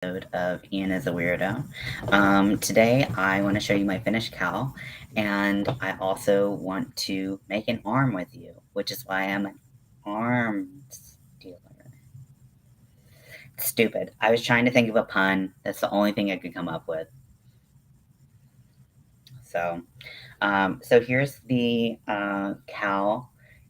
episode of Ian is a Weirdo. Today, I want to show you my finished cowl, and I also want to make an arm with you, which is why I'm an arms dealer. Stupid. I was trying to think of a pun. That's the only thing I could come up with. So here's the cowl.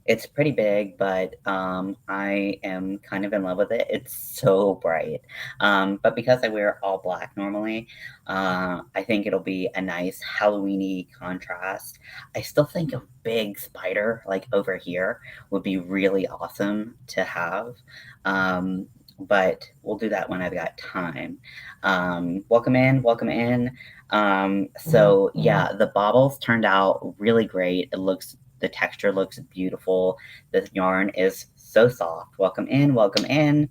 It's pretty big, but I am kind of in love with it. It's so bright. But because I wear all black normally, I think it'll be a nice Halloween-y contrast. I still think a big spider, like over here, would be really awesome to have. Um, but we'll do that when I've got time. Welcome in, welcome in. So yeah, the baubles turned out really great. The texture looks beautiful. The yarn is so soft. Welcome in, welcome in.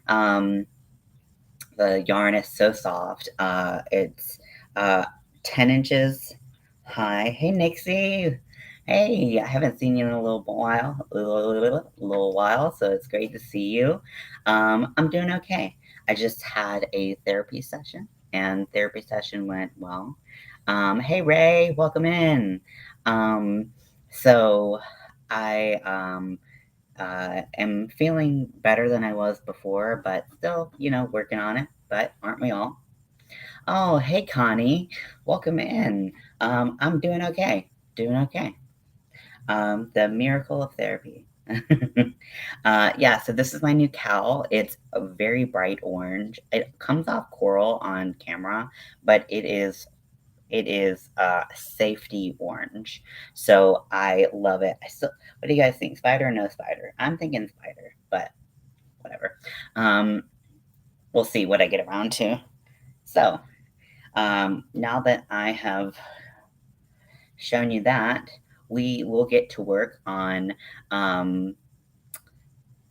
Um, the yarn is so soft. It's 10 inches high. Hey, Nixie. Hey, I haven't seen you in a little while, so it's great to see you. I'm doing okay. I just had a therapy session, and therapy session went well. Hey, Ray, welcome in. Um, so I am feeling better than I was before, but still, working on it. But aren't we all? Oh, hey, Connie. Welcome in. I'm doing okay. Doing okay. The miracle of therapy. Yeah, so this is my new cowl. It's a very bright orange. It comes off coral on camera, but it is safety orange. So I love it. What do you guys think? Spider or no spider? I'm thinking spider, but whatever. Um, we'll see what I get around to. So now that I have shown you that, we will get to work on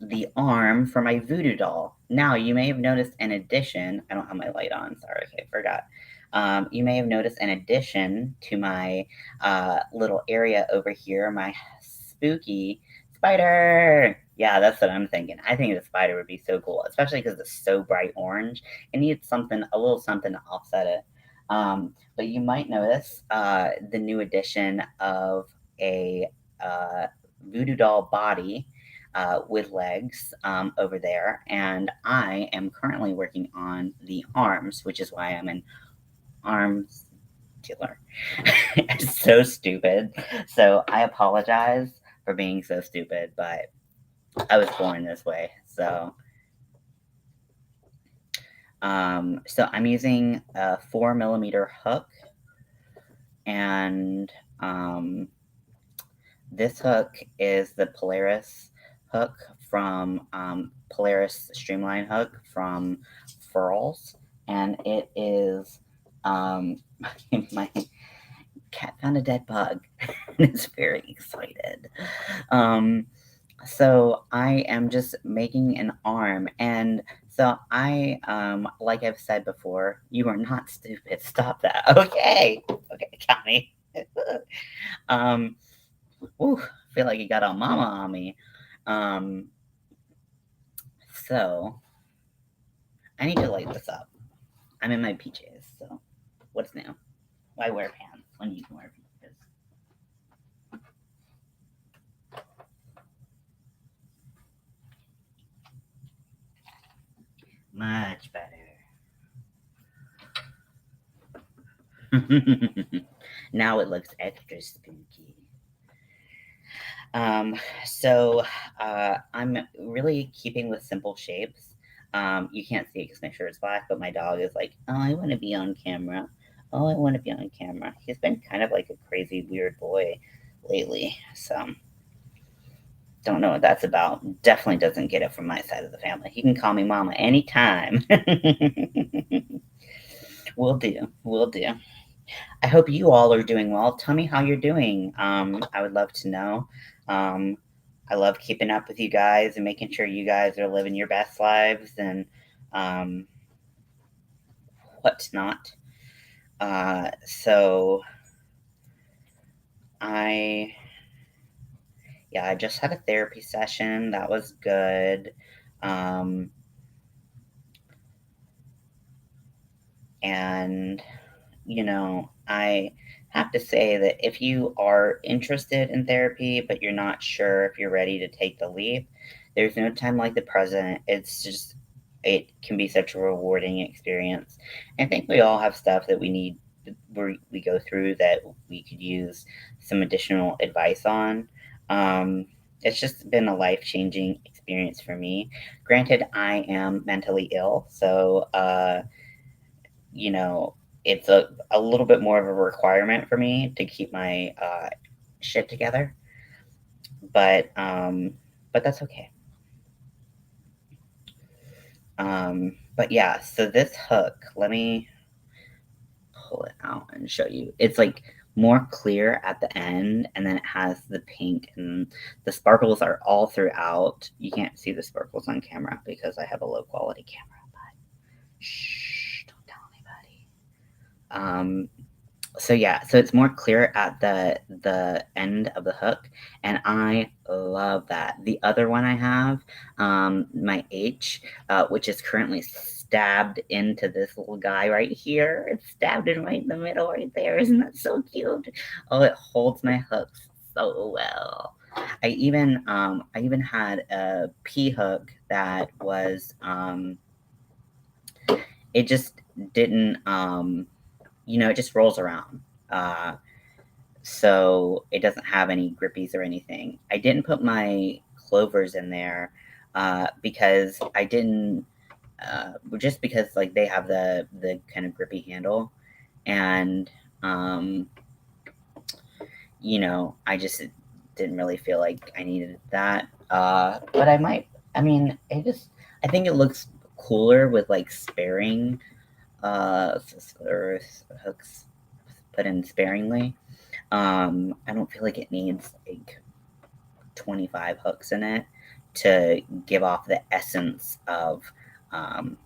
the arm for my voodoo doll. Now, you may have noticed an addition. I don't have my light on. Sorry, I forgot. You may have noticed an addition to my little area over here, my spooky spider. Yeah, that's what I'm thinking. I think the spider would be so cool, especially because it's so bright orange. It needs a little something to offset it. But you might notice the new addition of a voodoo doll body with legs over there, and I am currently working on the arms, which is why I'm an arms dealer. It's so stupid. So I apologize for being so stupid, but I was born this way. So I'm using a 4 millimeter hook, and this hook is the Polaris hook from Polaris Streamline hook from Furls, and it is my cat found a dead bug and is very excited. Um, so I am just making an arm, and so like I've said before, you are not stupid. Stop that. Okay, okay, Connie. um, Ooh, I feel like you got a mama on me. Um, so I need to light this up. I'm in my PJs, so what's new? Why wear pants when you can wear PJs? Much better. Now it looks extra spooky. Um, so I'm really keeping with simple shapes. You can't see it because my shirt is black, but my dog is like, oh, I want to be on camera. Oh, I want to be on camera. He's been kind of like a crazy, weird boy lately. So don't know what that's about. Definitely doesn't get it from my side of the family. He can call me mama anytime. Will do. Will do. I hope you all are doing well. Tell me how you're doing. I would love to know. Um, I love keeping up with you guys and making sure you guys are living your best lives and um, whatnot. So I, yeah, I just had a therapy session. That was good. Um, And, I have to say that if you are interested in therapy, but you're not sure if you're ready to take the leap, there's no time like the present. It can be such a rewarding experience. I think we all have stuff that we need, we go through that we could use some additional advice on. Um, it's just been a life changing experience for me. Granted, I am mentally ill, so, you know, it's a little bit more of a requirement for me to keep my shit together, but that's okay. But yeah, so this hook, let me pull it out and show you. It's like more clear at the end, and then it has the pink, and the sparkles are all throughout. You can't see the sparkles on camera because I have a low quality camera, but shh, don't tell anybody. Um, so yeah, so it's more clear at the end of the hook, and I love that. The other one I have, my H, which is currently stabbed into this little guy right here. It's stabbed in right in the middle right there. Isn't that so cute? Oh, it holds my hooks so well. I even had a P hook that was it just didn't it just rolls around. Uh, so it doesn't have any grippies or anything. I didn't put my clovers in there because I didn't, just because like they have the kind of grippy handle, and um, I just didn't really feel like I needed that. But I might. I mean, I think it looks cooler with like sparing or hooks put in sparingly. I don't feel like it needs like 25 hooks in it to give off the essence of um,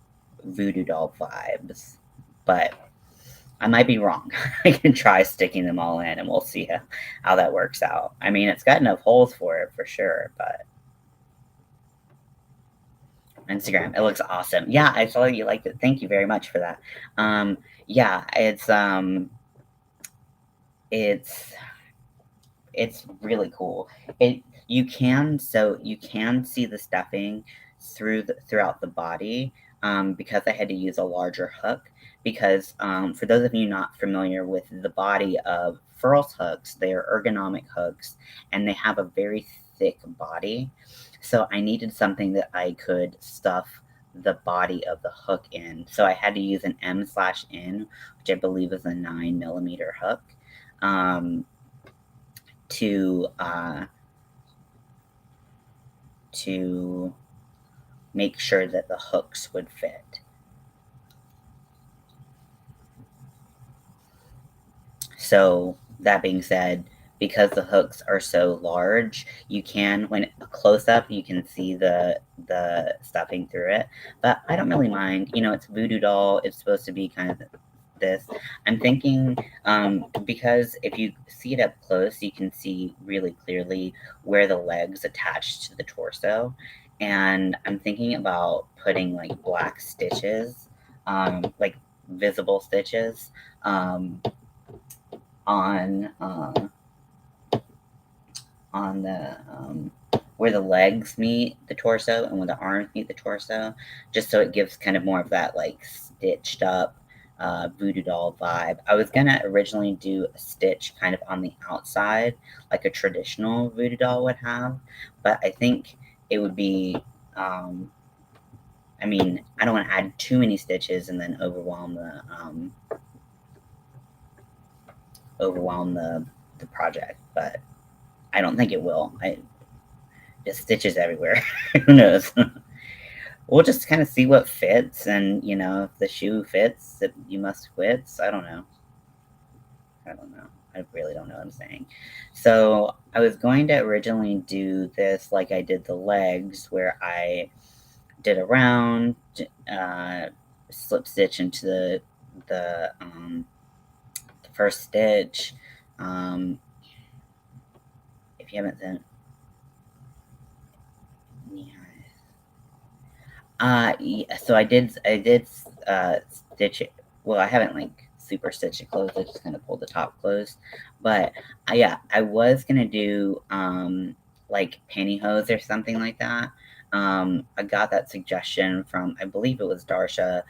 voodoo doll vibes. But I might be wrong. I can try sticking them all in and we'll see how that works out. I mean, it's got enough holes for it for sure, but Instagram, it looks awesome. Yeah, I saw you liked it. Thank you very much for that. Yeah, it's it's really cool. You can see the stuffing throughout the body, because I had to use a larger hook. Because for those of you not familiar with the body of Furls hooks, they are ergonomic hooks, and they have a very thick body. So I needed something that I could stuff the body of the hook in. So I had to use an M/N, which I believe is a 9 millimeter hook. Um, to to make sure that the hooks would fit. So that being said, because the hooks are so large, you can, when close up, you can see the stuffing through it. But I don't really mind. It's a voodoo doll. It's supposed to be kind of this. I'm thinking, because if you see it up close, you can see really clearly where the legs attach to the torso. And I'm thinking about putting like black stitches, like visible stitches, um, on the where the legs meet the torso and where the arms meet the torso, just so it gives kind of more of that like stitched up voodoo doll vibe. I was gonna originally do a stitch kind of on the outside, like a traditional voodoo doll would have, but I think it would be. I mean, I don't want to add too many stitches and then overwhelm the project, but I don't think it will. Just stitches everywhere. Who knows? We'll just kind of see what fits, and if the shoe fits, you must quits. I don't know. I don't know. I really don't know what I'm saying. So I was going to originally do this like I did the legs, where I did a round, uh, slip stitch into the first stitch. Um, if you haven't done, yeah. Yeah, so I did stitch it. well, I haven't like super stitched it closed. I just kind of pulled the top closed. But yeah, I was gonna do like pantyhose or something like that. I got that suggestion from, I believe it was Darsha,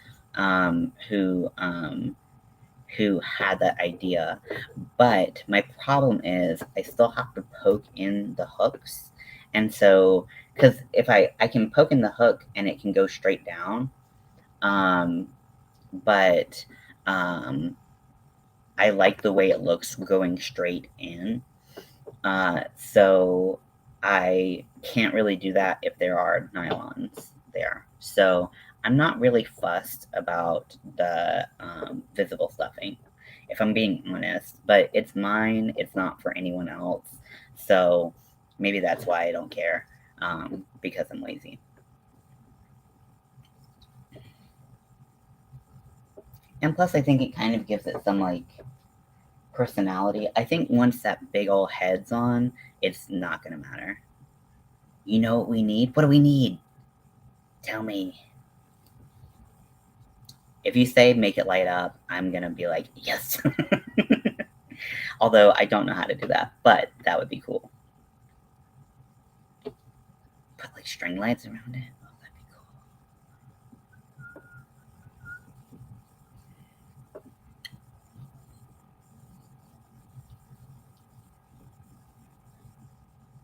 who had that idea. But my problem is I still have to poke in the hooks. And so, because if I can poke in the hook and it can go straight down, um, but um, I like the way it looks going straight in. So I can't really do that if there are nylons there. So I'm not really fussed about the visible stuffing, if I'm being honest. But it's mine, it's not for anyone else. So maybe that's why I don't care, because I'm lazy. And plus, I think it kind of gives it some like personality. I think once that big old head's on, it's not gonna matter. You know what we need? What do we need? Tell me. If you say make it light up, I'm gonna be like, yes. Although I don't know how to do that, but that would be cool. Put like string lights around it. Oh, that'd be cool.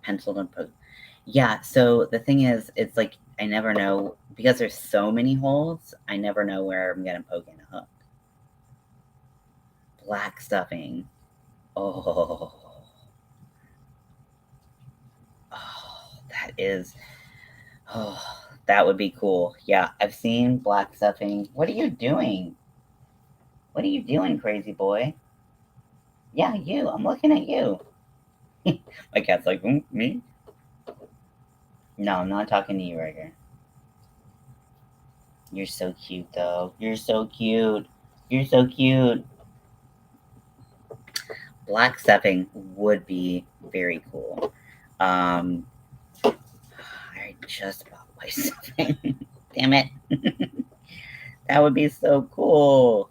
Penciled and poke. Yeah, so the thing is, it's like I never know because there's so many holes, I never know where I'm gonna poke in a hook. Black stuffing. Oh, that is. Oh, that would be cool. Yeah, I've seen black stuffing. What are you doing? What are you doing, crazy boy? Yeah, you. I'm looking at you. My cat's like, me? No, I'm not talking to you, Rigger. You're so cute, though. You're so cute. You're so cute. Black stuffing would be very cool. Um, I just bought white stuffing. Damn it. That would be so cool.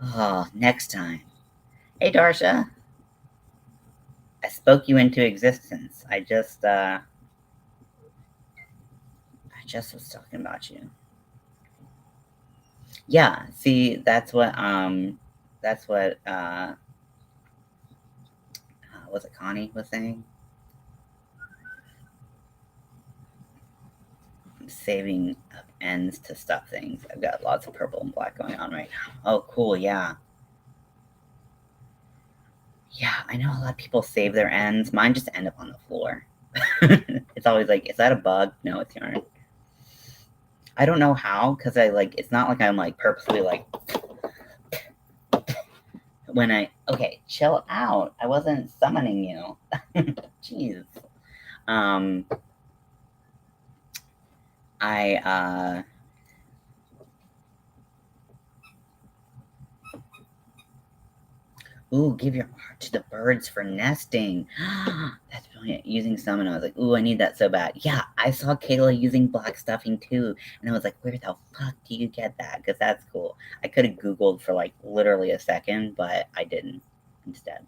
Oh, next time. Hey, Darsha. I spoke you into existence. I just was talking about you. Yeah, see, that's what was it Connie was saying? I'm saving up ends to stuff things. I've got lots of purple and black going on right now. Oh, cool, yeah. Yeah, I know a lot of people save their ends. Mine just end up on the floor. It's always like, is that a bug? No, it's yarn. I don't know how, because I like, it's not like I'm like purposely like, okay, chill out. I wasn't summoning you. Jeez. Um, I, ooh, give your heart to the birds for nesting. That's brilliant. Using summon, I was like, ooh, I need that so bad. Yeah, I saw Kayla using black stuffing too, and I was like, where the fuck do you get that? Because that's cool. I could have Googled for like literally a second, but I didn't instead.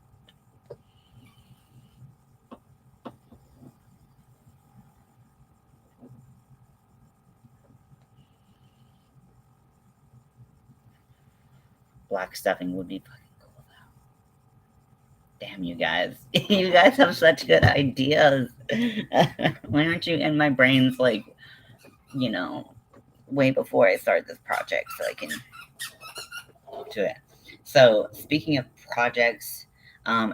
Black stuffing would be fucking cool though. Damn, you guys. You guys have such good ideas. Why aren't you in my brains like, you know, way before I start this project so I can to it. So, speaking of projects,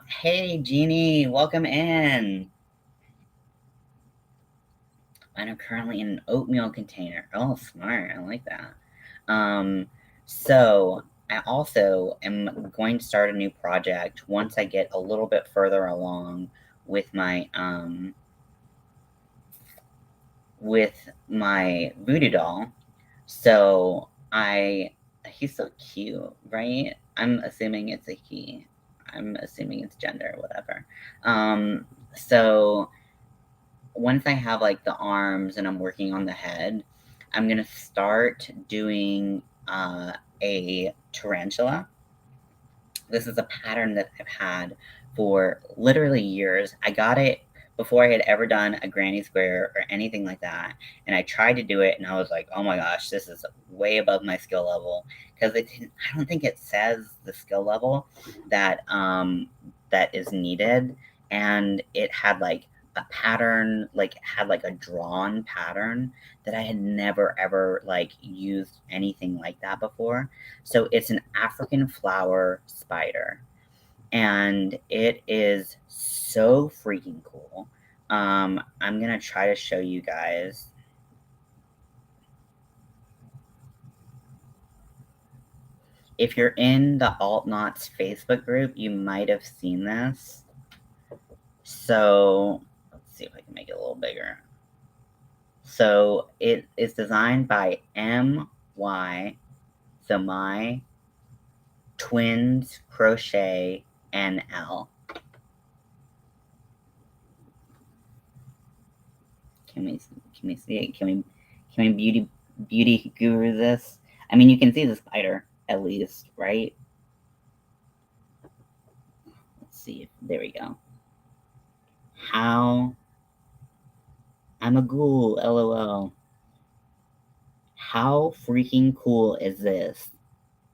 hey Jeannie, welcome in. I'm currently in an oatmeal container. Oh, smart. I like that. Um, so I also am going to start a new project once I get a little bit further along with my voodoo doll. So he's so cute, right? I'm assuming it's a he. I'm assuming it's gender, whatever. So once I have like the arms and I'm working on the head, I'm gonna start doing a tarantula. This is a pattern that I've had for literally years. I got it before I had ever done a granny square or anything like that, and I tried to do it, and I was like, "Oh my gosh, this is way above my skill level." Because I don't think it says the skill level that that is needed, and it had like a pattern, like it had like a drawn pattern that I had never ever like used anything like that before. So it's an African flower spider, and it is so freaking cool. I'm gonna try to show you guys. If you're in the Alt Knots Facebook group, you might have seen this. So let's see if I can make it a little bigger. So it is designed by MY, so my twins crochet NL. Can we see it? Can we beauty guru this? I mean, you can see the spider at least, right? Let's see. There we go. How I'm a ghoul, lol. How freaking cool is this?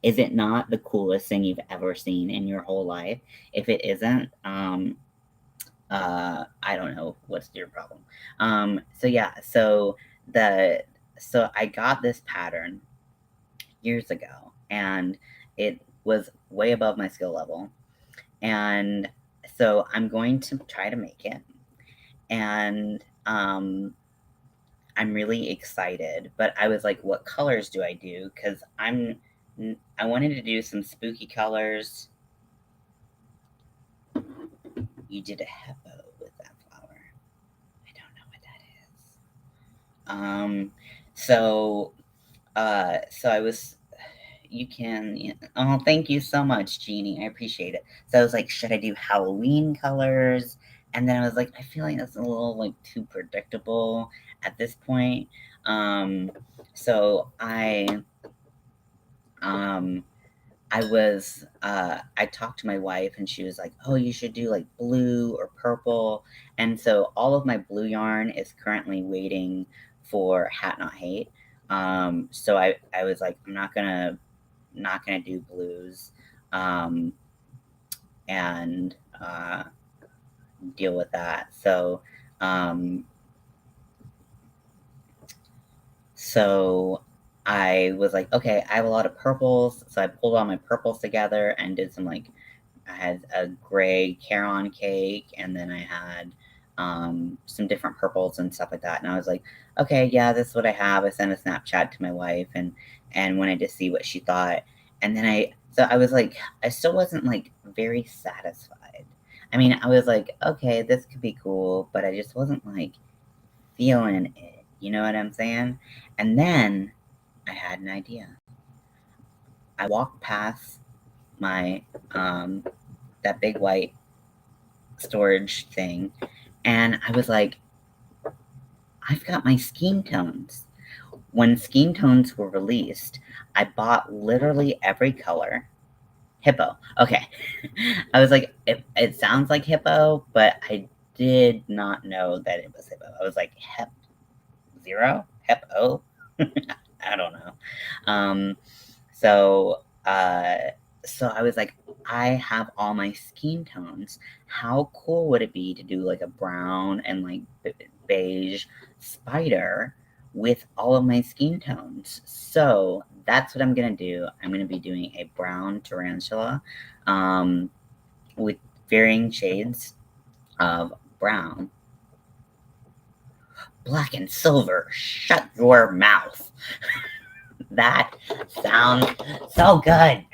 Is it not the coolest thing you've ever seen in your whole life? If it isn't, I don't know what's your problem. So yeah, the so I got this pattern years ago, and it was way above my skill level. And so I'm going to try to make it, and I'm really excited. But I was like, what colors do I do? Because I wanted to do some spooky colors. You did a hippo with that flower. I don't know what that is. So so I was you can oh, thank you so much, Jeannie. I appreciate it. So I was like, should I do Halloween colors? And then I was like, I feel like that's a little like too predictable at this point. Um, so um I talked to my wife, and she was like, "Oh, you should do like blue or purple." And so all of my blue yarn is currently waiting for Hat Not Hate. So I was like, I'm not gonna do blues, um, and deal with that. Um, so I was like, okay, I have a lot of purples, so I pulled all my purples together and did some like I had a gray Caron cake, and then I had some different purples and stuff like that. And I was like, okay, yeah, this is what I have. I sent a Snapchat to my wife and wanted to see what she thought. And then I was like, I still wasn't like very satisfied. I mean, I was like, okay, this could be cool, but I just wasn't like feeling it. You know what I'm saying? And then I had an idea. I walked past my that big white storage thing, and I was like, I've got my scheme tones. When scheme tones were released, I bought literally every color. Hippo. Okay. I was like, it sounds like hippo, but I did not know that it was hippo. I was like, hep zero? Hep O? I don't know. Um, so, uh, so I was like, I have all my skin tones. How cool would it be to do like a brown and like beige spider with all of my skin tones? So that's what I'm gonna do. I'm gonna be doing a brown tarantula, um, with varying shades of brown, black, and silver. Shut your mouth. That sounds so good.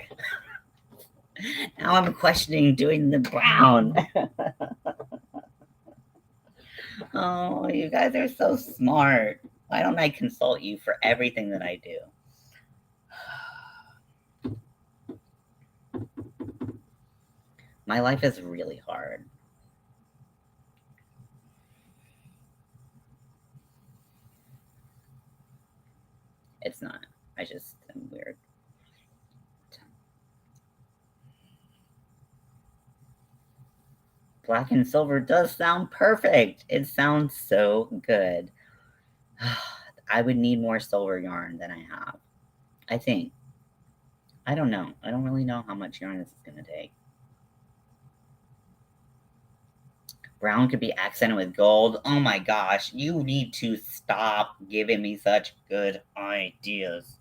Now I'm questioning doing the brown. Oh, you guys are so smart. Why don't I consult you for everything that I do? My life is really hard. It's not. I just am weird. Black and silver does sound perfect. It sounds so good. I would need more silver yarn than I have. I think. I don't know. I don't really know how much yarn this is going to take. Brown could be accented with gold. Oh my gosh, you need to stop giving me such good ideas.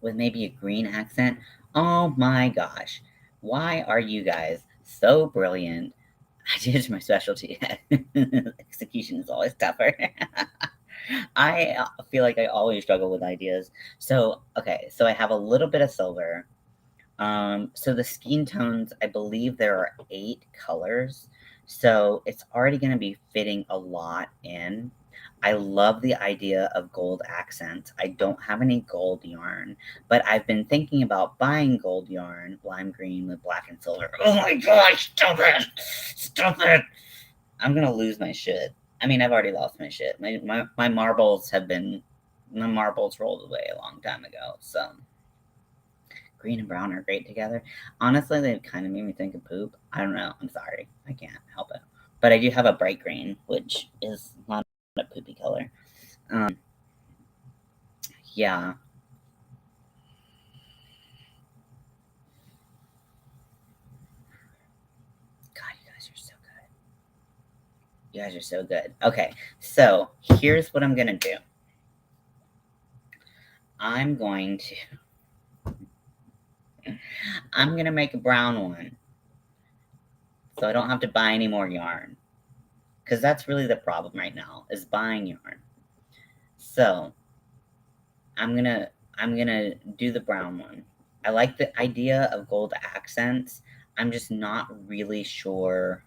With maybe a green accent. Oh my gosh. Why are you guys so brilliant? I did my specialty. Execution is always tougher. I feel like I always struggle with ideas. So, okay, so I have a little bit of silver. So the skin tones, I believe there are 8 colors. So it's already going to be fitting a lot in. I love the idea of gold accents. I don't have any gold yarn, but I've been thinking about buying gold yarn, lime green with black and silver. Oh my gosh, stop it! Stop it! I'm gonna lose my shit. I mean, I've already lost my shit. My marbles have been, my marbles rolled away a long time ago, so. Green and brown are great together. Honestly, they kind of made me think of poop. I don't know. I'm sorry. I can't help it. But I do have a bright green, which is not a poopy color. Yeah. God, you guys are so good. You guys are so good. Okay, so here's what I'm going to do. I'm going to make a brown one. So I don't have to buy any more yarn. Because that's really the problem right now, is buying yarn. So I'm gonna do the brown one. I like the idea of gold accents. I'm just not really sure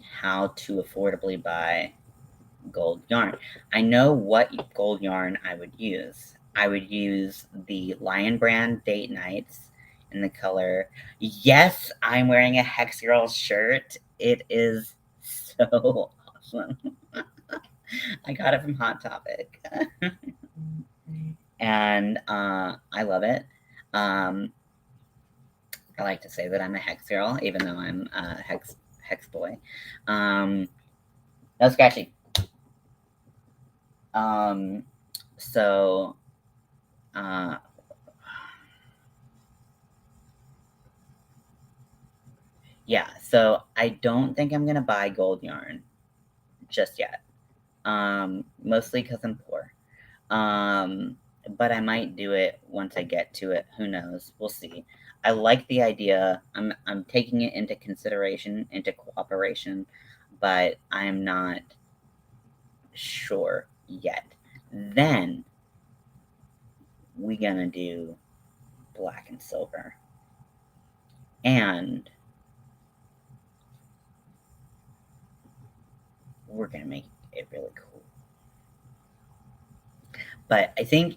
how to affordably buy gold yarn. I know what gold yarn I would use. I would use the Lion Brand Date Nights in the color. Yes, I'm wearing a Hex Girl shirt. It is so awesome. I got it from Hot Topic. And I love it. I like to say that I'm a hex girl, even though I'm a hex boy. No scratching. So, uh, yeah. So I don't think I'm gonna buy gold yarn just yet. Mostly because I'm poor. But I might do it once I get to it. Who knows? We'll see. I like the idea. I'm taking it into consideration, into cooperation, but I'm not sure yet. Then we gonna do black and silver. And we're gonna make it really cool. But I think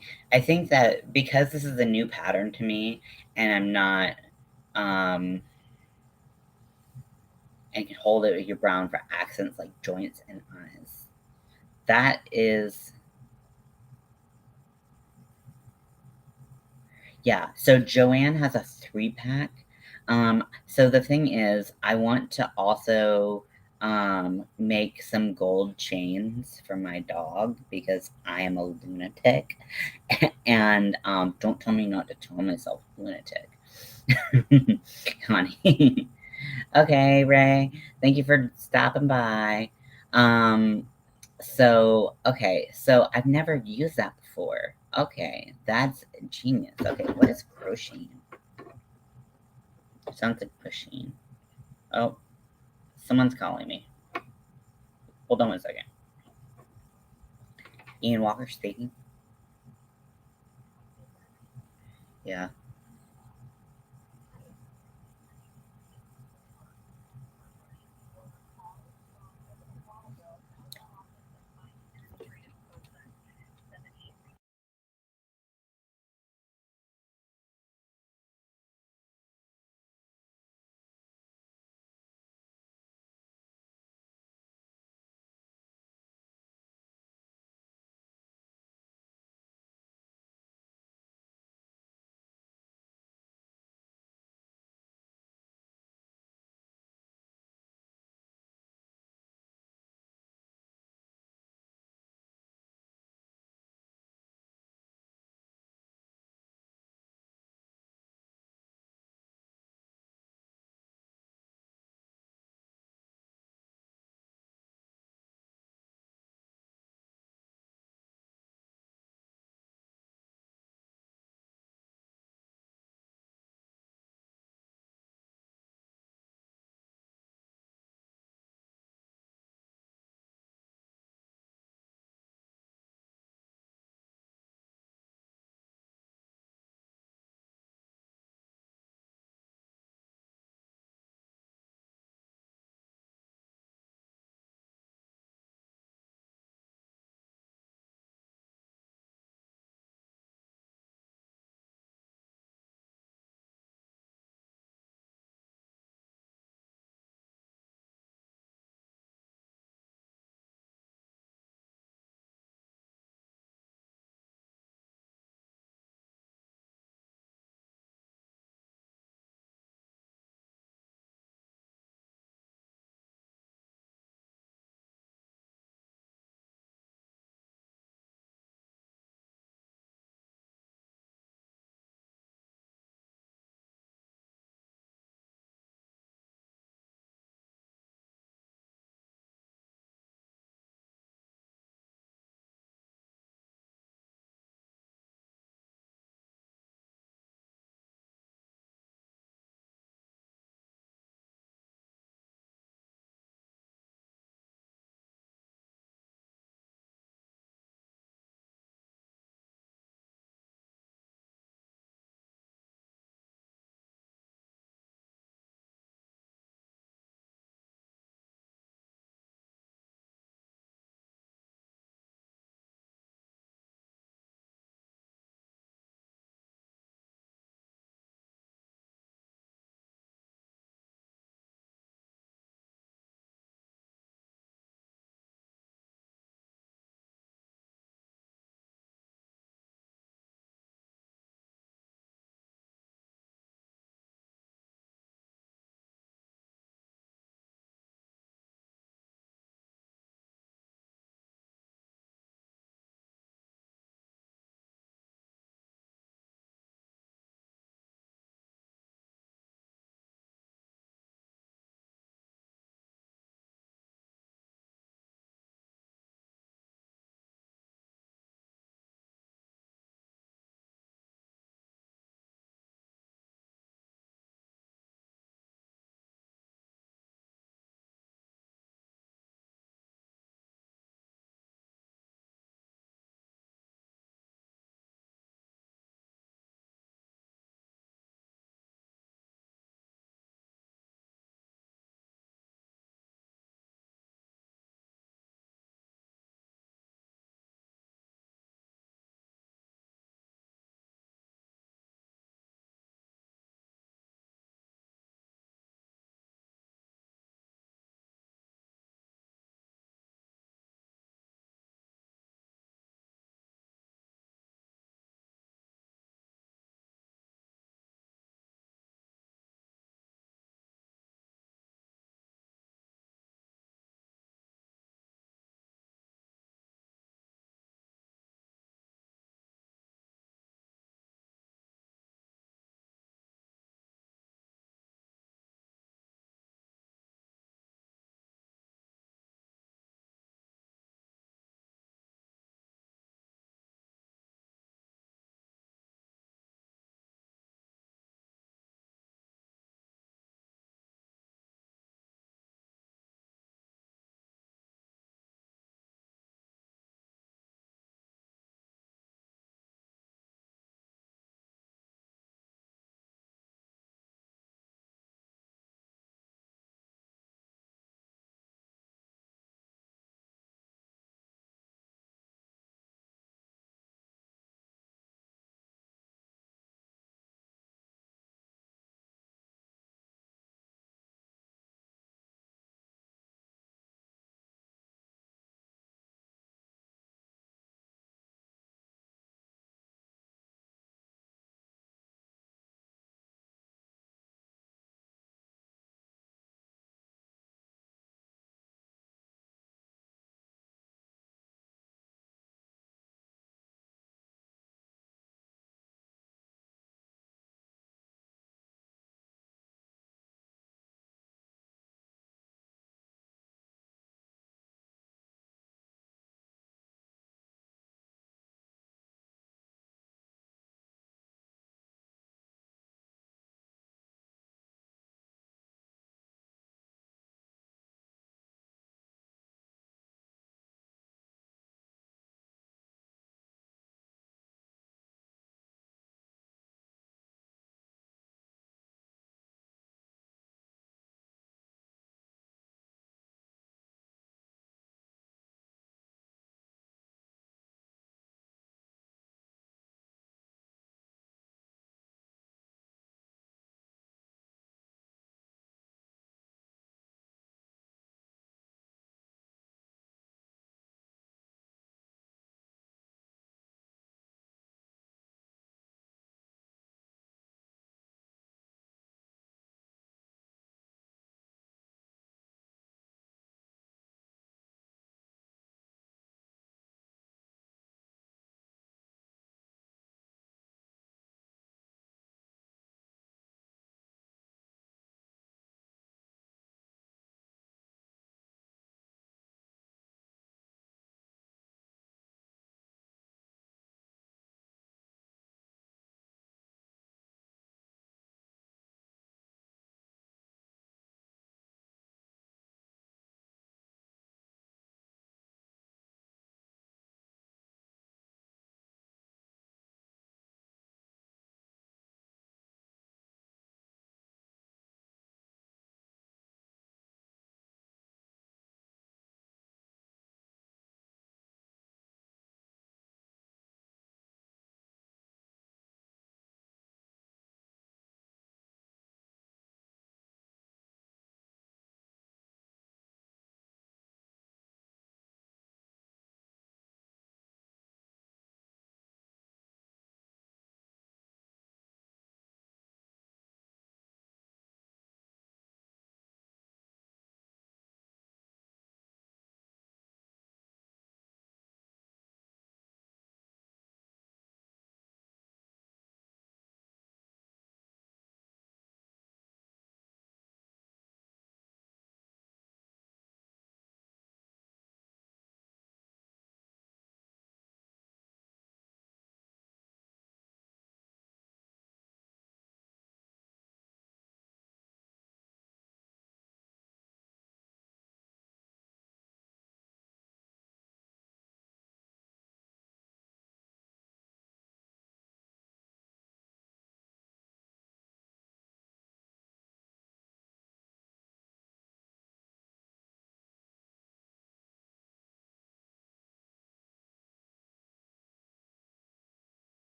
that because this is a new pattern to me and I'm not and can hold it with your brown for accents like joints and eyes. That is, yeah. So Joanne has a 3-pack. So the thing is, I want to also make some gold chains for my dog because I am a lunatic. And don't tell me not to tell myself lunatic. Honey. Okay, Ray. Thank you for stopping by. Okay, so I've never used that before. Okay, that's genius. Okay, what is crocheting? Sounds like pushing. Oh, someone's calling me. Hold on one second. Ian Walker speaking. Yeah.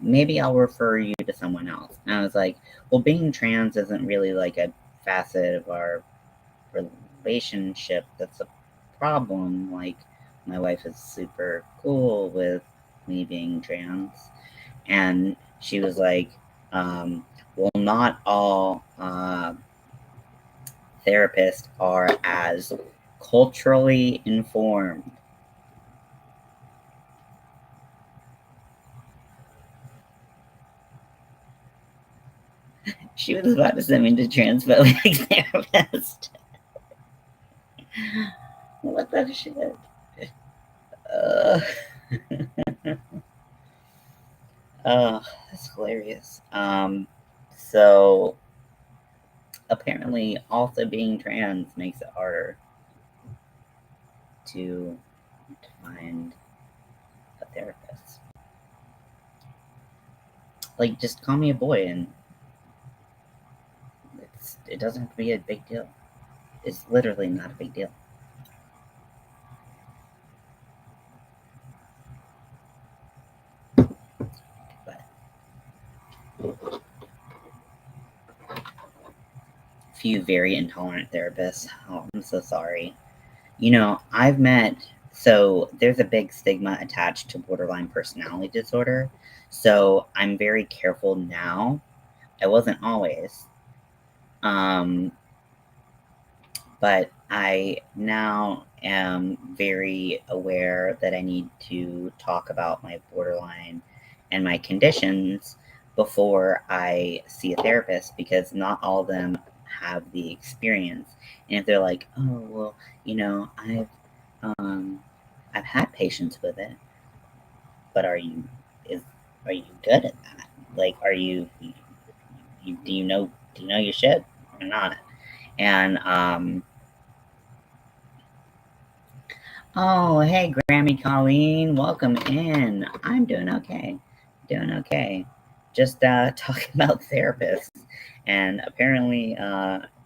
Maybe I'll refer you to someone else. And I was like, well, being trans isn't really like a facet of our relationship that's a problem. Like, my wife is super cool with me being trans. And she was like, well, not all therapists are as culturally informed. She was about to send me to transphobic therapist. What the shit? Uh, oh, that's hilarious. So apparently, also being trans makes it harder to find a therapist. Like, just call me a boy, and it doesn't have to be a big deal. It's literally not a big deal. But few very intolerant therapists. Oh, I'm so sorry. I've met, so there's a big stigma attached to borderline personality disorder. So I'm very careful now. I wasn't always. Um, but I now am very aware that I need to talk about my borderline and my conditions before I see a therapist, because not all of them have the experience. And if they're like, oh well, um I've had patients with it, but is are you good at that? Like, are you do you know your shit or not? And oh, hey, Grammy Colleen, welcome in. I'm doing okay. Doing okay. Just talking about therapists and apparently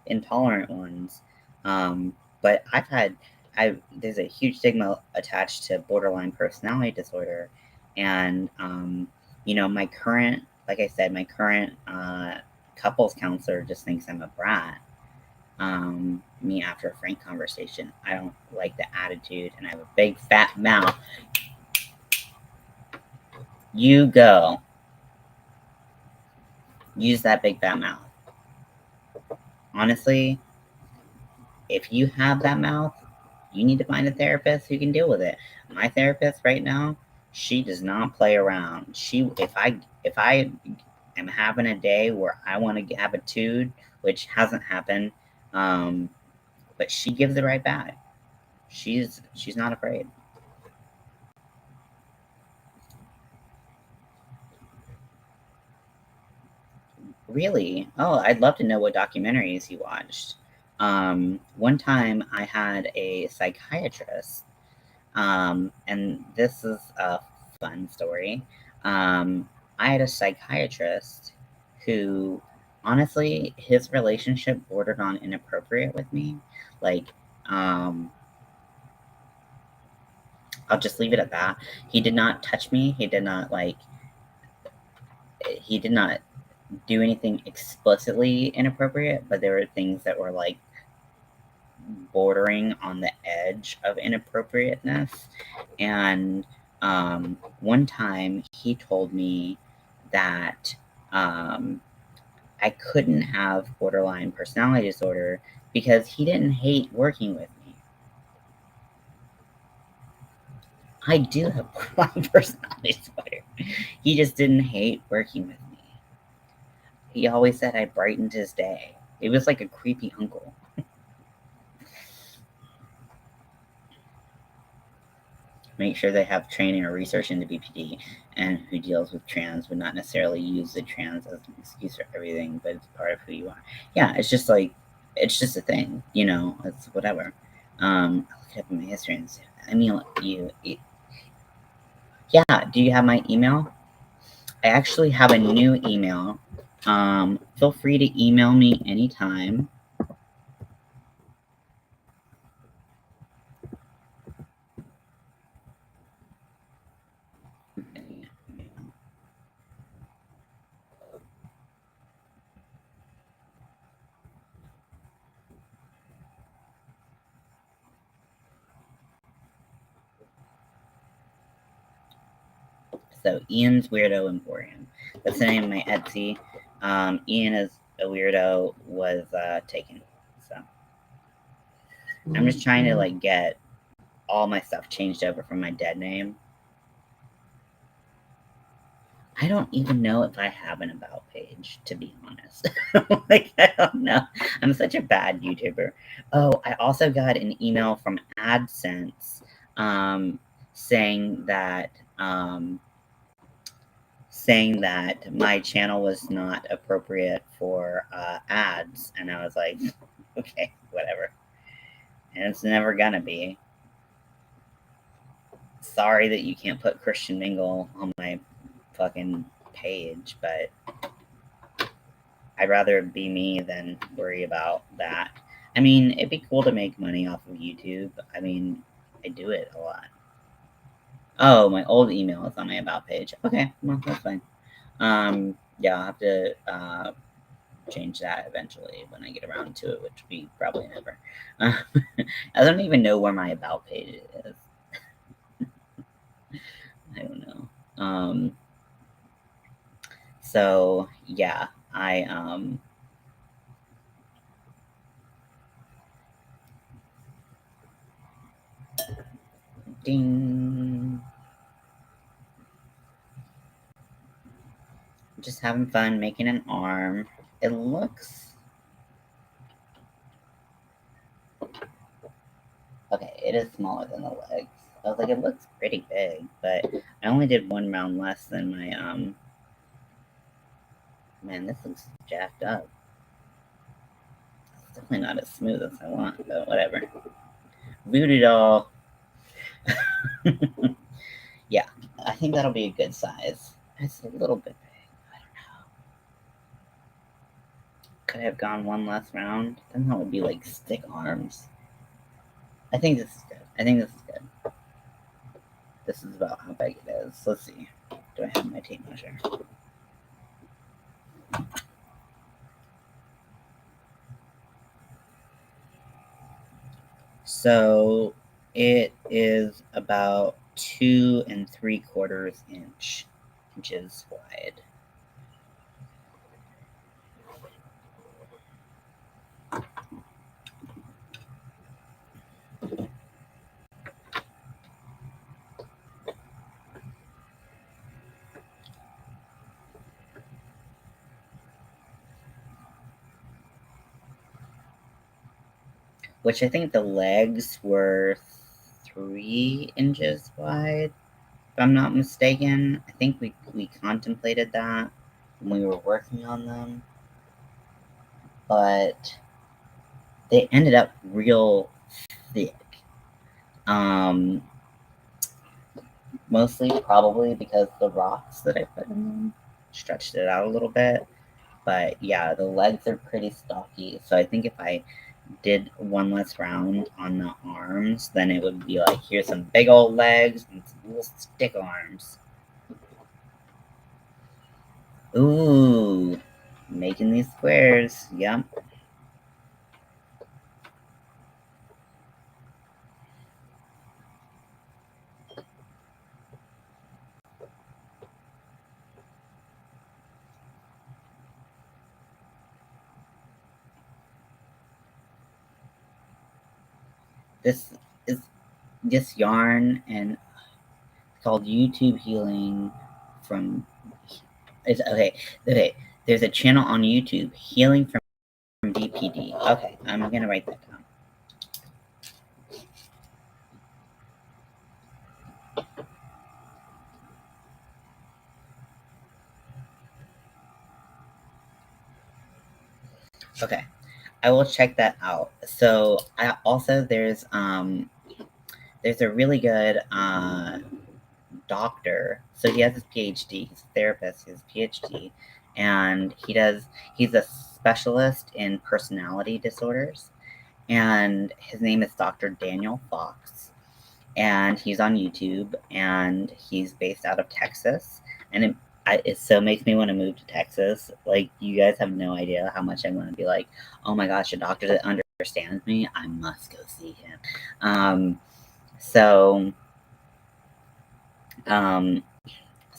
intolerant ones. But there's a huge stigma attached to borderline personality disorder. And, my current, like I said, my current couples counselor just thinks I'm a brat. Me after a frank conversation. I don't like the attitude, and I have a big fat mouth. You go. Use that big fat mouth. Honestly, if you have that mouth, you need to find a therapist who can deal with it. My therapist right now, she does not play around. If I am having a day where I want to have a tude, which hasn't happened, um, but she gives it right back. She's not afraid. Really? Oh, I'd love to know what documentaries you watched. One time I had a psychiatrist, and this is a fun story. I had a psychiatrist who, honestly, his relationship bordered on inappropriate with me. Like, um, I'll just leave it at that. He did not touch me. He did not do anything explicitly inappropriate, but there were things that were like bordering on the edge of inappropriateness. And one time he told me that I couldn't have borderline personality disorder because he didn't hate working with me. I do have borderline personality disorder. He just didn't hate working with me. He always said I brightened his day. It was like a creepy uncle. Make sure they have training or research into BPD, and who deals with trans would not necessarily use the trans as an excuse for everything, but it's part of who you are. Yeah, it's just like, it's just a thing, it's whatever. I'll look it up in my history and say, I mean, yeah, do you have my email? I actually have a new email. Feel free to email me anytime. So Ian's Weirdo Emporium. That's the name of my Etsy. Ian is a weirdo was taken. So I'm just trying to like get all my stuff changed over from my dead name. I don't even know if I have an about page, to be honest. Like, I don't know. I'm such a bad YouTuber. Oh, I also got an email from AdSense saying that my channel was not appropriate for ads, and I was like, okay, whatever. And it's never gonna be. Sorry that you can't put Christian Mingle on my fucking page, but I'd rather be me than worry about that. I mean, it'd be cool to make money off of YouTube. I mean, I do it a lot. Oh, my old email is on my about page. Okay, well, that's fine. Yeah, I'll have to change that eventually when I get around to it, which will be probably never. I don't even know where my about page is. I don't know. So yeah, ding. Just having fun making an arm. It looks okay. It is smaller than the legs. I was like, it looks pretty big, but I only did one round less than my Man, this looks jacked up. It's definitely not as smooth as I want, but whatever. Voodoo doll. Yeah, I think that'll be a good size. It's a little bit big. I don't know. Could I have gone one last round? Then that would be like stick arms. I think this is good. I think this is good. This is about how big it is. Let's see. Do I have my tape measure? So it is about 2 3/4 inches wide. Which I think the legs were 3 inches wide, if I'm not mistaken. I think we contemplated that when we were working on them, but they ended up real thick. Mostly probably because the rocks that I put in them stretched it out a little bit. But yeah, the legs are pretty stocky. So I think if I did one less round on the arms, then it would be like, here's some big old legs and some little stick arms. Ooh, making these squares. Yep. This is this yarn, and it's called YouTube Healing from. It's okay. Okay, there's a channel on YouTube, Healing from DPD. Okay, I'm gonna write that down. Okay, I will check that out. So I also there's a really good doctor. So he has his PhD. He's a therapist. His PhD, and he's a specialist in personality disorders, and his name is Dr. Daniel Fox, and he's on YouTube, and he's based out of Texas, and it so makes me want to move to Texas. Like, you guys have no idea how much I want to be like, oh my gosh, a doctor that understands me, I must go see him. Um, so, um,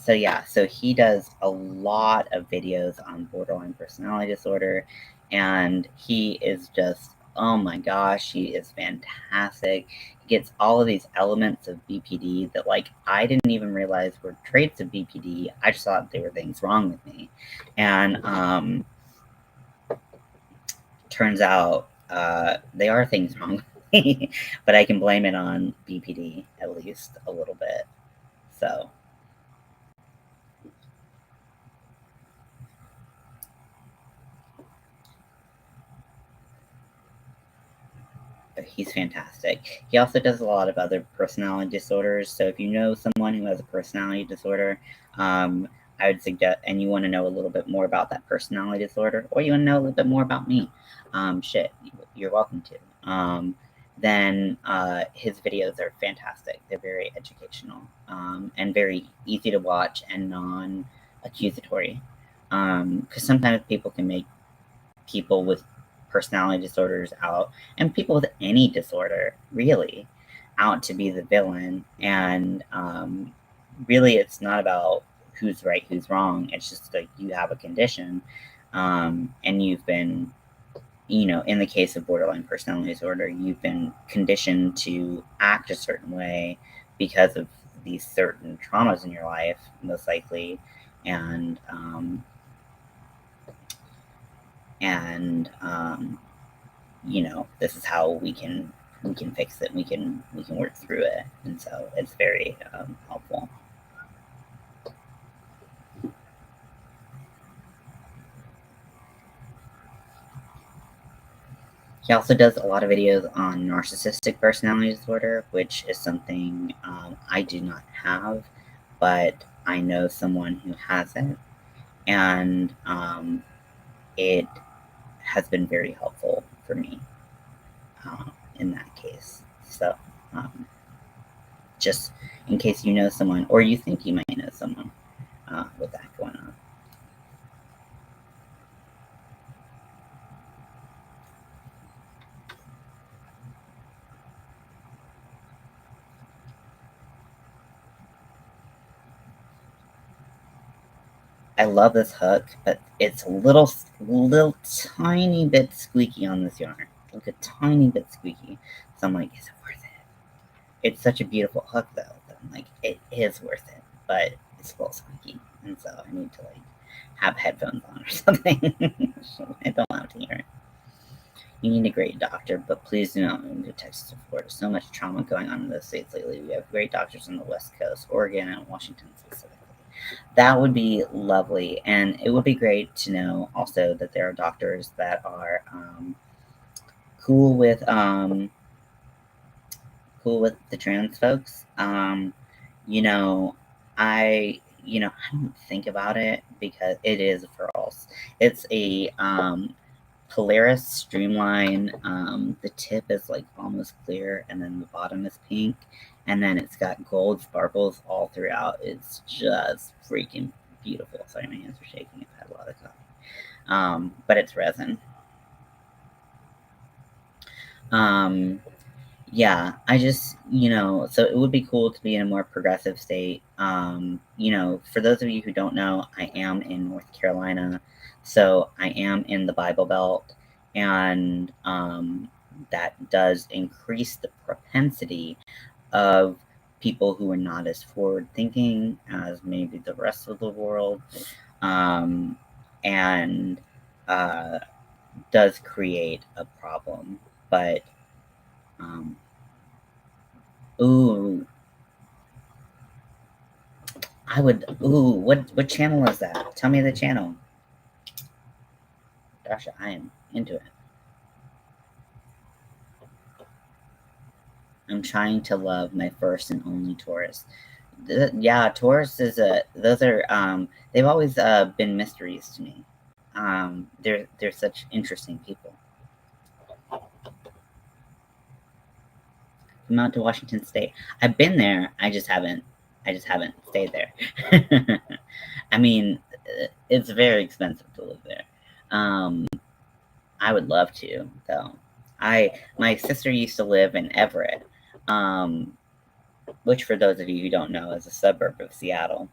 So yeah, so he does a lot of videos on borderline personality disorder, and he is just, oh my gosh, he is fantastic. He gets all of these elements of BPD that, like, I didn't even realize were traits of BPD. I just thought they were things wrong with me, and turns out they are things wrong with me, but I can blame it on BPD at least a little bit. So. He's fantastic. He also does a lot of other personality disorders. So if you know someone who has a personality disorder, I would suggest, and you want to know a little bit more about that personality disorder, or you want to know a little bit more about me, you're welcome to. Then his videos are fantastic. They're very educational, and very easy to watch and non-accusatory. Because sometimes people can make people with personality disorders out, and people with any disorder really, out to be the villain. And really, it's not about who's right, who's wrong. It's just like you have a condition, and you've been, in the case of borderline personality disorder, you've been conditioned to act a certain way because of these certain traumas in your life, most likely. And and this is how we can fix it. We can work through it, and so it's very helpful. He also does a lot of videos on narcissistic personality disorder, which is something I do not have, but I know someone who has it, and it has been very helpful for me in that case. So, um, just in case you know someone, or you think you might know someone with that going on. I love this hook, but it's a little tiny bit squeaky on this yarn. Like a tiny bit squeaky. So I'm like, is it worth it? It's such a beautiful hook though, that I'm like, it is worth it, but it's a little squeaky. And so I need to, like, have headphones on or something. So I don't have to hear it. You need a great doctor, but please do not move to Texas or Florida. So much trauma going on in those states lately. We have great doctors on the West Coast, Oregon, and Washington specifically. That would be lovely, and it would be great to know also that there are doctors that are cool with the trans folks. You know, I don't think about it because it is for us. It's a Polaris streamline. The tip is like almost clear, and then the bottom is pink, and then it's got gold sparkles all throughout. It's just freaking beautiful. Sorry, my hands are shaking. I've had a lot of coffee. But it's resin. Um, yeah, I just, so it would be cool to be in a more progressive state. For those of you who don't know, I am in North Carolina, so I am in the Bible Belt, and that does increase the propensity of people who are not as forward thinking as maybe the rest of the world, um, and uh, does create a problem. But um, ooh, what channel is that? Tell me the channel. Gosh, I am into it. I'm trying to love my first and only Taurus. Yeah, Taurus those are, they've always been mysteries to me. They're such interesting people. Come out to Washington State. I've been there. I just haven't stayed there. I mean, it's very expensive to live there. Um, I would love to, though. My sister used to live in Everett, um, which, for those of you who don't know, is a suburb of Seattle.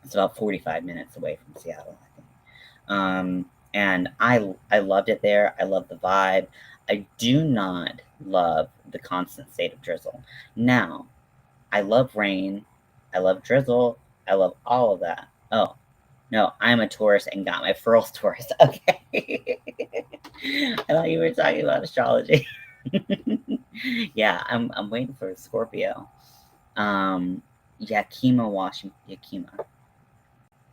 It's about 45 minutes away from Seattle, I think. And I loved it there. I love the vibe. I do not love the constant state of drizzle. Now, I love rain. I love drizzle. I love all of that. Oh, no, I'm a Taurus and got my furls Taurus. Okay. I thought you were talking about astrology. Yeah, I'm waiting for Scorpio. Yakima, Washington, Yakima,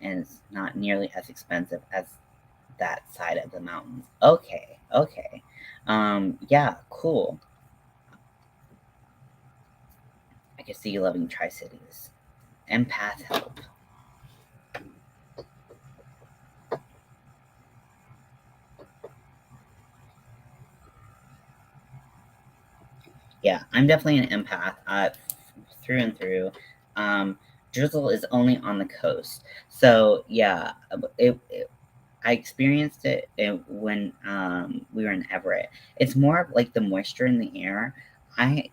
and it's not nearly as expensive as that side of the mountains. Okay, okay. Yeah, cool. I can see you loving Tri Cities. Empath help. Yeah, I'm definitely an empath, through and through. Um, drizzle is only on the coast, so yeah, I experienced it when we were in Everett. It's more of like the moisture in the air. I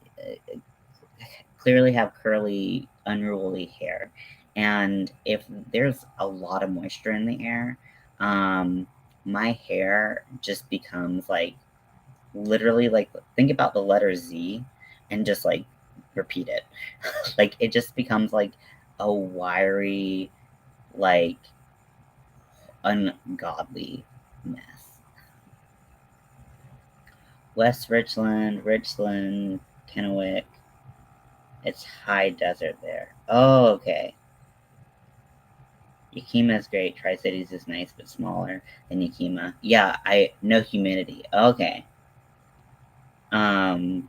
clearly have curly, unruly hair, and if there's a lot of moisture in the air, um, my hair just becomes like literally like think about the letter Z and just like repeat it. Like it just becomes like a wiry, like ungodly mess. West Richland, Richland, Kennewick. It's high desert there. Oh, okay. Yakima is great. Tri Cities is nice but smaller than Yakima. Yeah, I no humidity. Okay. Um.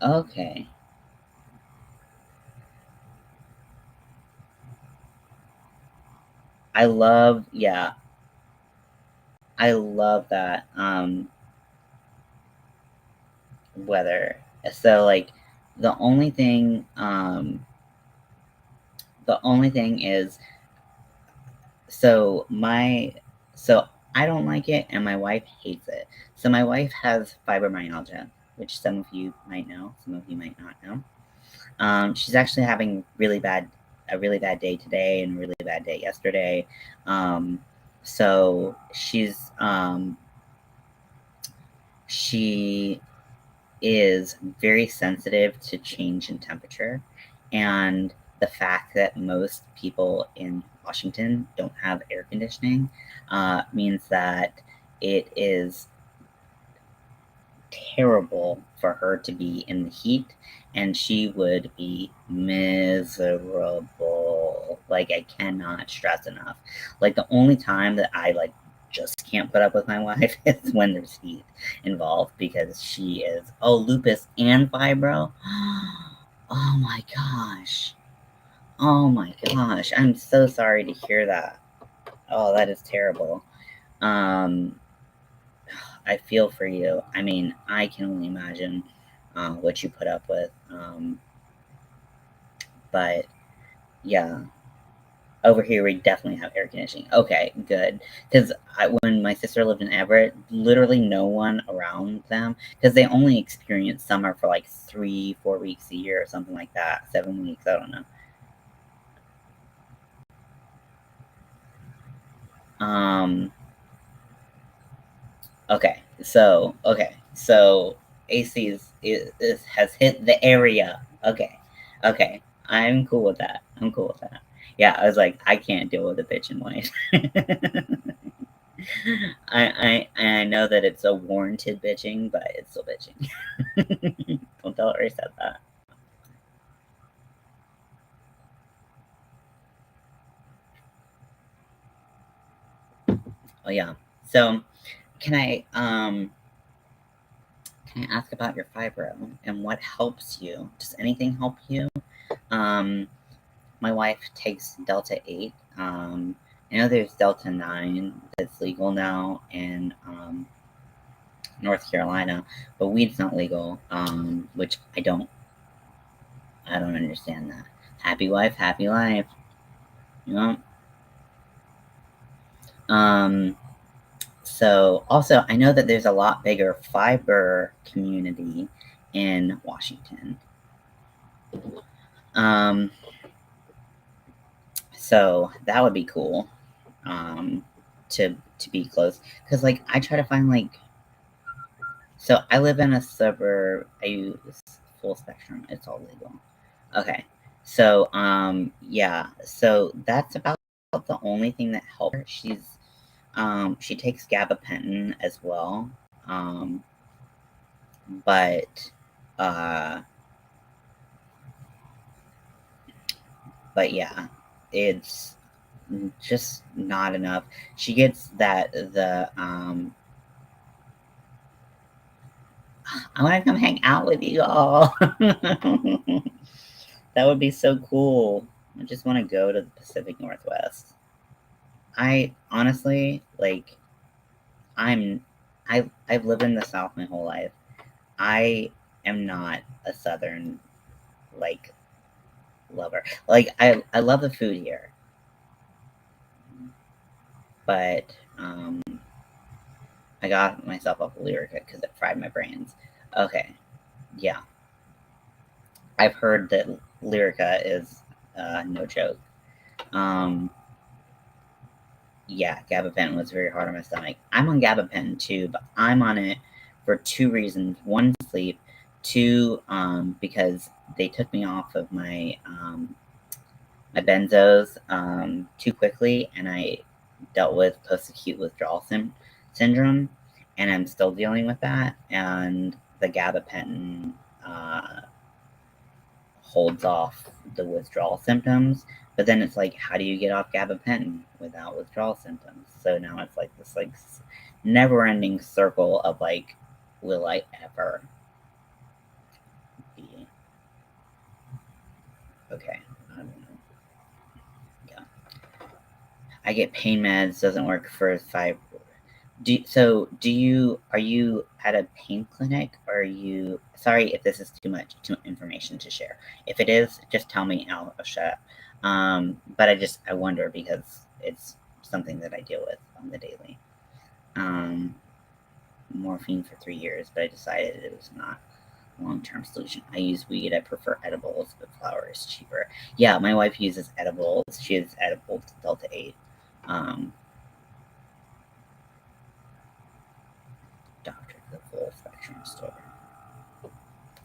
Okay. I love. Yeah, I love that. Weather. So like, the only thing. The only thing is so my so I don't like it and my wife hates it. So my wife has fibromyalgia, which some of you might know, some of you might not know. She's actually having a really bad day today and a really bad day yesterday. Um, so she is very sensitive to change in temperature, and the fact that most people in Washington don't have air conditioning means that it is terrible for her to be in the heat, and she would be miserable. Like I cannot stress enough. Like the only time that I like just can't put up with my wife is when there's heat involved because she is lupus and fibro. Oh my gosh. Oh my gosh. I'm so sorry to hear that. Oh, that is terrible. Um I feel for you. I mean, I can only imagine what you put up with. But yeah, over here we definitely have air conditioning. Okay, good. Because when my sister lived in Everett, literally no one around them, because they only experience summer for like 3, 4 weeks a year or something like that, 7 weeks. I don't know. Um. Okay, so AC has hit the area. Okay, I'm cool with that. I'm cool with that. Yeah, I was like, I can't deal with a bitch and wife. I know that it's a warranted bitching, but it's still bitching. Don't tell her I said that. Oh yeah. So can I um can I ask about your fibro and what helps you? Does anything help you? Um, my wife takes Delta 8. I know there's Delta 9 that's legal now in North Carolina, but weed's not legal, which I don't understand that. Happy wife, happy life, you know? Um, so also, I know that there's a lot bigger fiber community in Washington. Um, So that would be cool, um, to be close. Cause like I try to find like, so I live in a suburb. I use full spectrum. It's all legal. Okay. So yeah. So that's about the only thing that helped her. She takes gabapentin as well. Um, but uh, but yeah, it's just not enough. She gets I want to come hang out with you all. That would be so cool. I just want to go to the Pacific Northwest. I honestly like I'm I've lived in the South my whole life. I am not a Southern like lover. Like I love the food here, but I got myself off of Lyrica because it fried my brains. Okay, yeah, I've heard that Lyrica is no joke. Um, yeah, gabapentin was very hard on my stomach. I'm on gabapentin too, but I'm on it for two reasons. One, sleep. Two, because they took me off of my benzos too quickly, and I dealt with post-acute withdrawal syndrome, and I'm still dealing with that. And the gabapentin uh, holds off the withdrawal symptoms. But then it's like, how do you get off gabapentin without withdrawal symptoms? So now it's like this like never-ending circle of like, will I ever be okay? I don't know. Yeah, I get pain meds. Doesn't work for five. Do you are you at a pain clinic, or are you, sorry if this is too much information to share. If it is, just tell me, I'll shut up. But I wonder because it's something that I deal with on the daily. Um, Morphine for 3 years, but I decided it was not a long-term solution. I use weed. I prefer edibles, but flower is cheaper. Yeah, my wife uses edibles. She uses edibles Delta 8. Um, Doctor, the full spectrum store.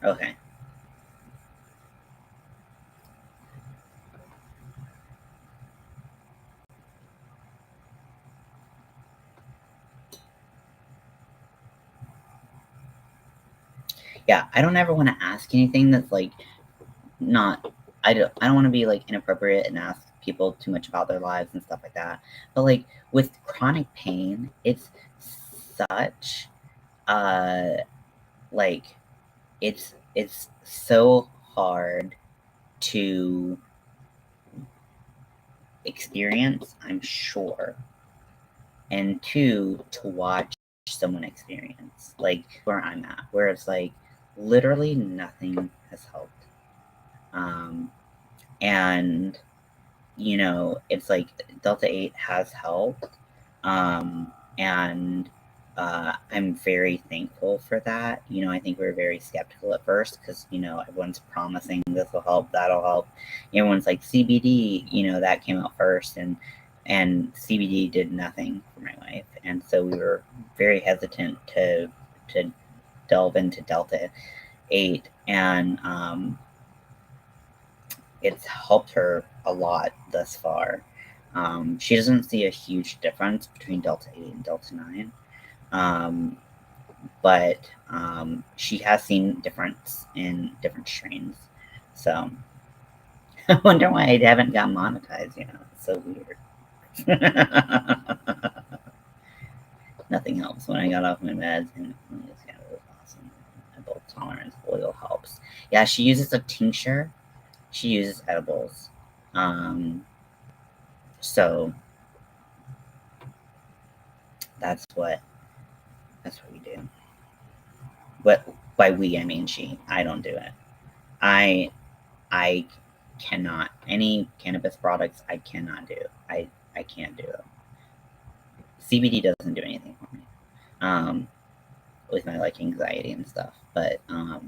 Okay. Yeah, I don't ever want to ask anything that's like not. I don't want to be like inappropriate and ask people too much about their lives and stuff like that. But like with chronic pain, it's such uh like it's so hard to experience, I'm sure, and two, to watch someone experience, like where I'm at, where it's like literally nothing has helped. Um, and it's like Delta 8 has helped. And I'm very thankful for that. I think we were very skeptical at first because, everyone's promising this will help, that'll help. Everyone's like CBD, that came out first, and CBD did nothing for my wife. And so we were very hesitant to delve into Delta 8. And it's helped her a lot thus far. She doesn't see a huge difference between Delta 8 and Delta 9, but she has seen difference in different strains. So I wonder why I haven't got monetized. It's so weird. Nothing helps when I got off my meds, and it's kind of awesome. Both tolerance oil helps. Yeah, she uses a tincture. She uses edibles. Um, so that's what we do. But by we, I mean she. I don't do it. I I cannot, any cannabis products. I cannot do. I can't do it. CBD doesn't do anything for me. Um, with my like anxiety and stuff. But I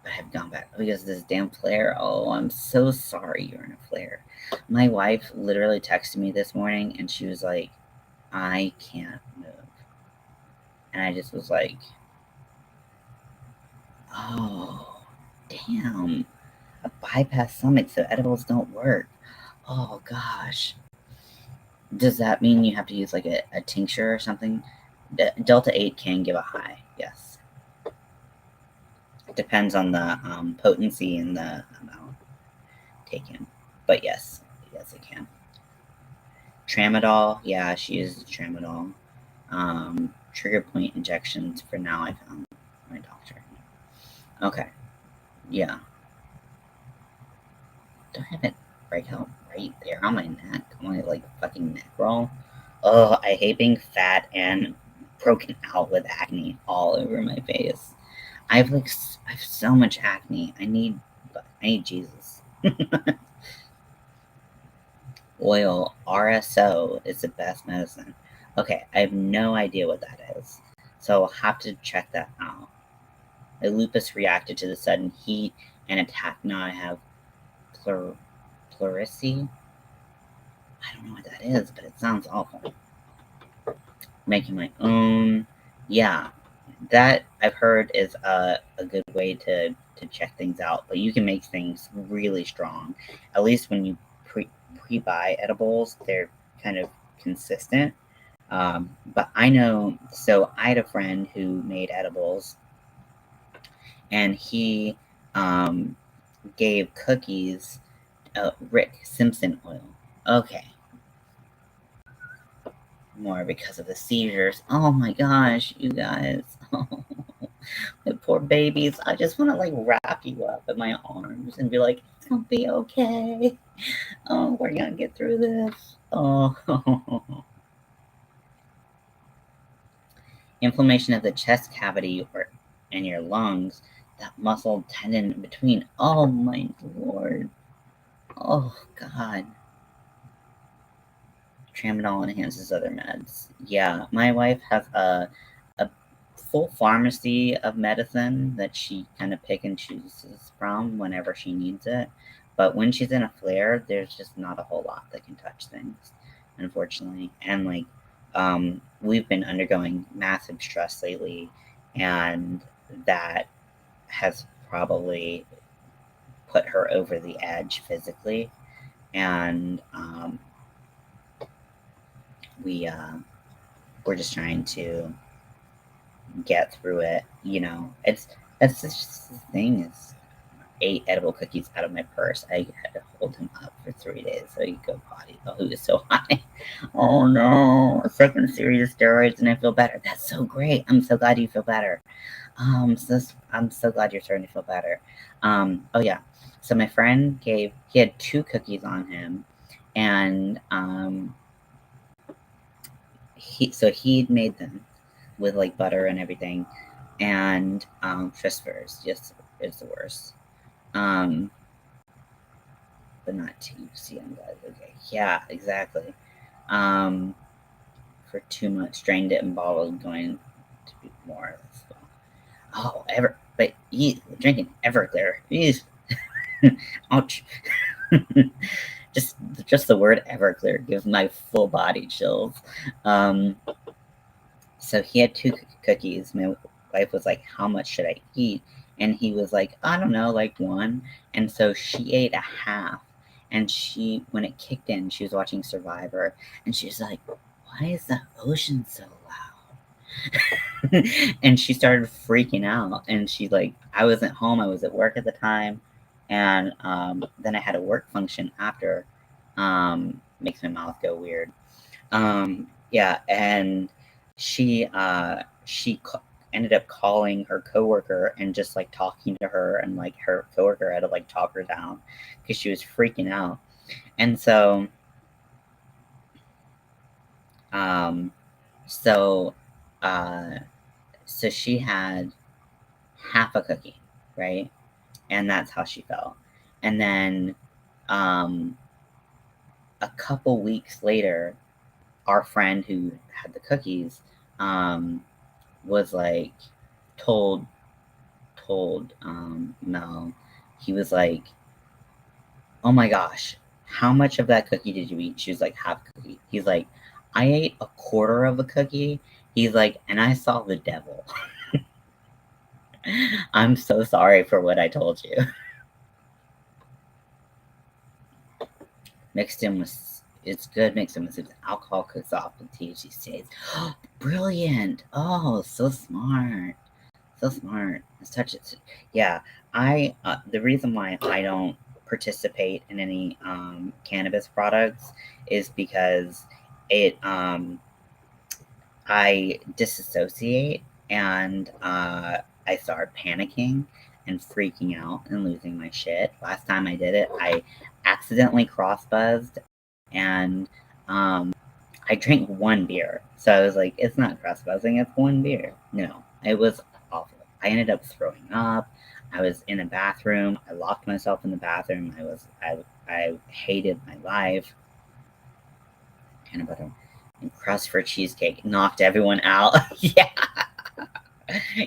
have gone back because of this damn flare. Oh, I'm so sorry you're in a flare. My wife literally texted me this morning and she was like, I can't move. And I just was like, oh, damn. A bypass stomach, so edibles don't work. Oh, gosh. Does that mean you have to use like a tincture or something? Delta 8 can give a high, yes. It depends on the potency and the amount taken. But yes, it can. Tramadol, yeah, she uses tramadol. Trigger point injections for now, I found my doctor. Okay, yeah. Do I have it break out right there on my neck? On my like fucking neck roll? Oh, I hate being fat and broken out with acne all over my face. I have so much acne. I need Jesus. Oil RSO is the best medicine. Okay, I have no idea what that is, so I'll have to check that out. My lupus reacted to the sudden heat and attack. Now I have pleurisy. I don't know what that is, but it sounds awful. Making my own. Yeah, that I've heard is a good way to check things out. But you can make things really strong. At least when you pre-buy edibles, they're kind of consistent. But I know, so I had a friend who made edibles, and he um, gave cookies Rick Simpson oil. Okay, more because of the seizures. Oh my gosh, you guys. The poor babies. I just want to like wrap you up in my arms and be like, it's gonna be okay. Oh, we're gonna get through this. Oh. Inflammation of the chest cavity or in your lungs, that muscle tendon in between. Oh my lord. Oh god. Tramadol enhances other meds. Yeah, my wife has a full pharmacy of medicine that she kind of pick and chooses from whenever she needs it. But when she's in a flare, there's just not a whole lot that can touch things, unfortunately. And like, we've been undergoing massive stress lately, and that has probably put her over the edge physically. And we we're just trying to get through it. You know, it's just the thing is 8 edible cookies out of my purse. I had to hold him up for 3 days so he could go potty. Oh, he was so high. Oh no, a second series of steroids and I feel better. That's so great. I'm so glad you feel better. I'm so glad you're starting to feel better. Oh yeah. So my friend he had 2 cookies on him, and he'd made them with like butter and everything, and Fiskars just is the worst. Um, but not too young guys. Okay, yeah, exactly. Um, for 2 months, strained it and bottled, going to be more. Oh, but drinking Everclear. Jeez. Ouch. just just the word Everclear gives my full body chills. Um, So he had 2 cookies. My wife was like, how much should I eat? And he was like, I don't know, like 1. And so she ate a half. And when it kicked in, she was watching Survivor. And she was like, why is the ocean so loud? And she started freaking out. And she's like, I wasn't home. I was at work at the time. And then I had a work function after. Makes my mouth go weird. Yeah, and she ended up calling her coworker and just like talking to her, and like her coworker had to like talk her down because she was freaking out. And um, so, uh, so she had half a cookie, right? And that's how she felt. And then, um, a couple weeks later, our friend who had the cookies, was like told Mel he was like, "Oh my gosh, how much of that cookie did you eat?" She was like, "Half cookie." He's like, "I ate a quarter of a cookie." He's like, "And I saw the devil." I'm so sorry for what I told you. Mixed in with it's good mixed in with soup. Alcohol cooks off and THC stays. Brilliant. Oh, so smart. So smart. Let's touch it. Yeah, the reason why I don't participate in any cannabis products is because it I disassociate and I start panicking and freaking out and losing my shit. Last time I did it, I accidentally cross buzzed and I drank one beer. So I was like, it's not cross buzzing, it's one beer. No, it was awful. I ended up throwing up. I was in a bathroom. I locked myself in the bathroom. I hated my life. Peanut butter and crust for cheesecake knocked everyone out. Yeah.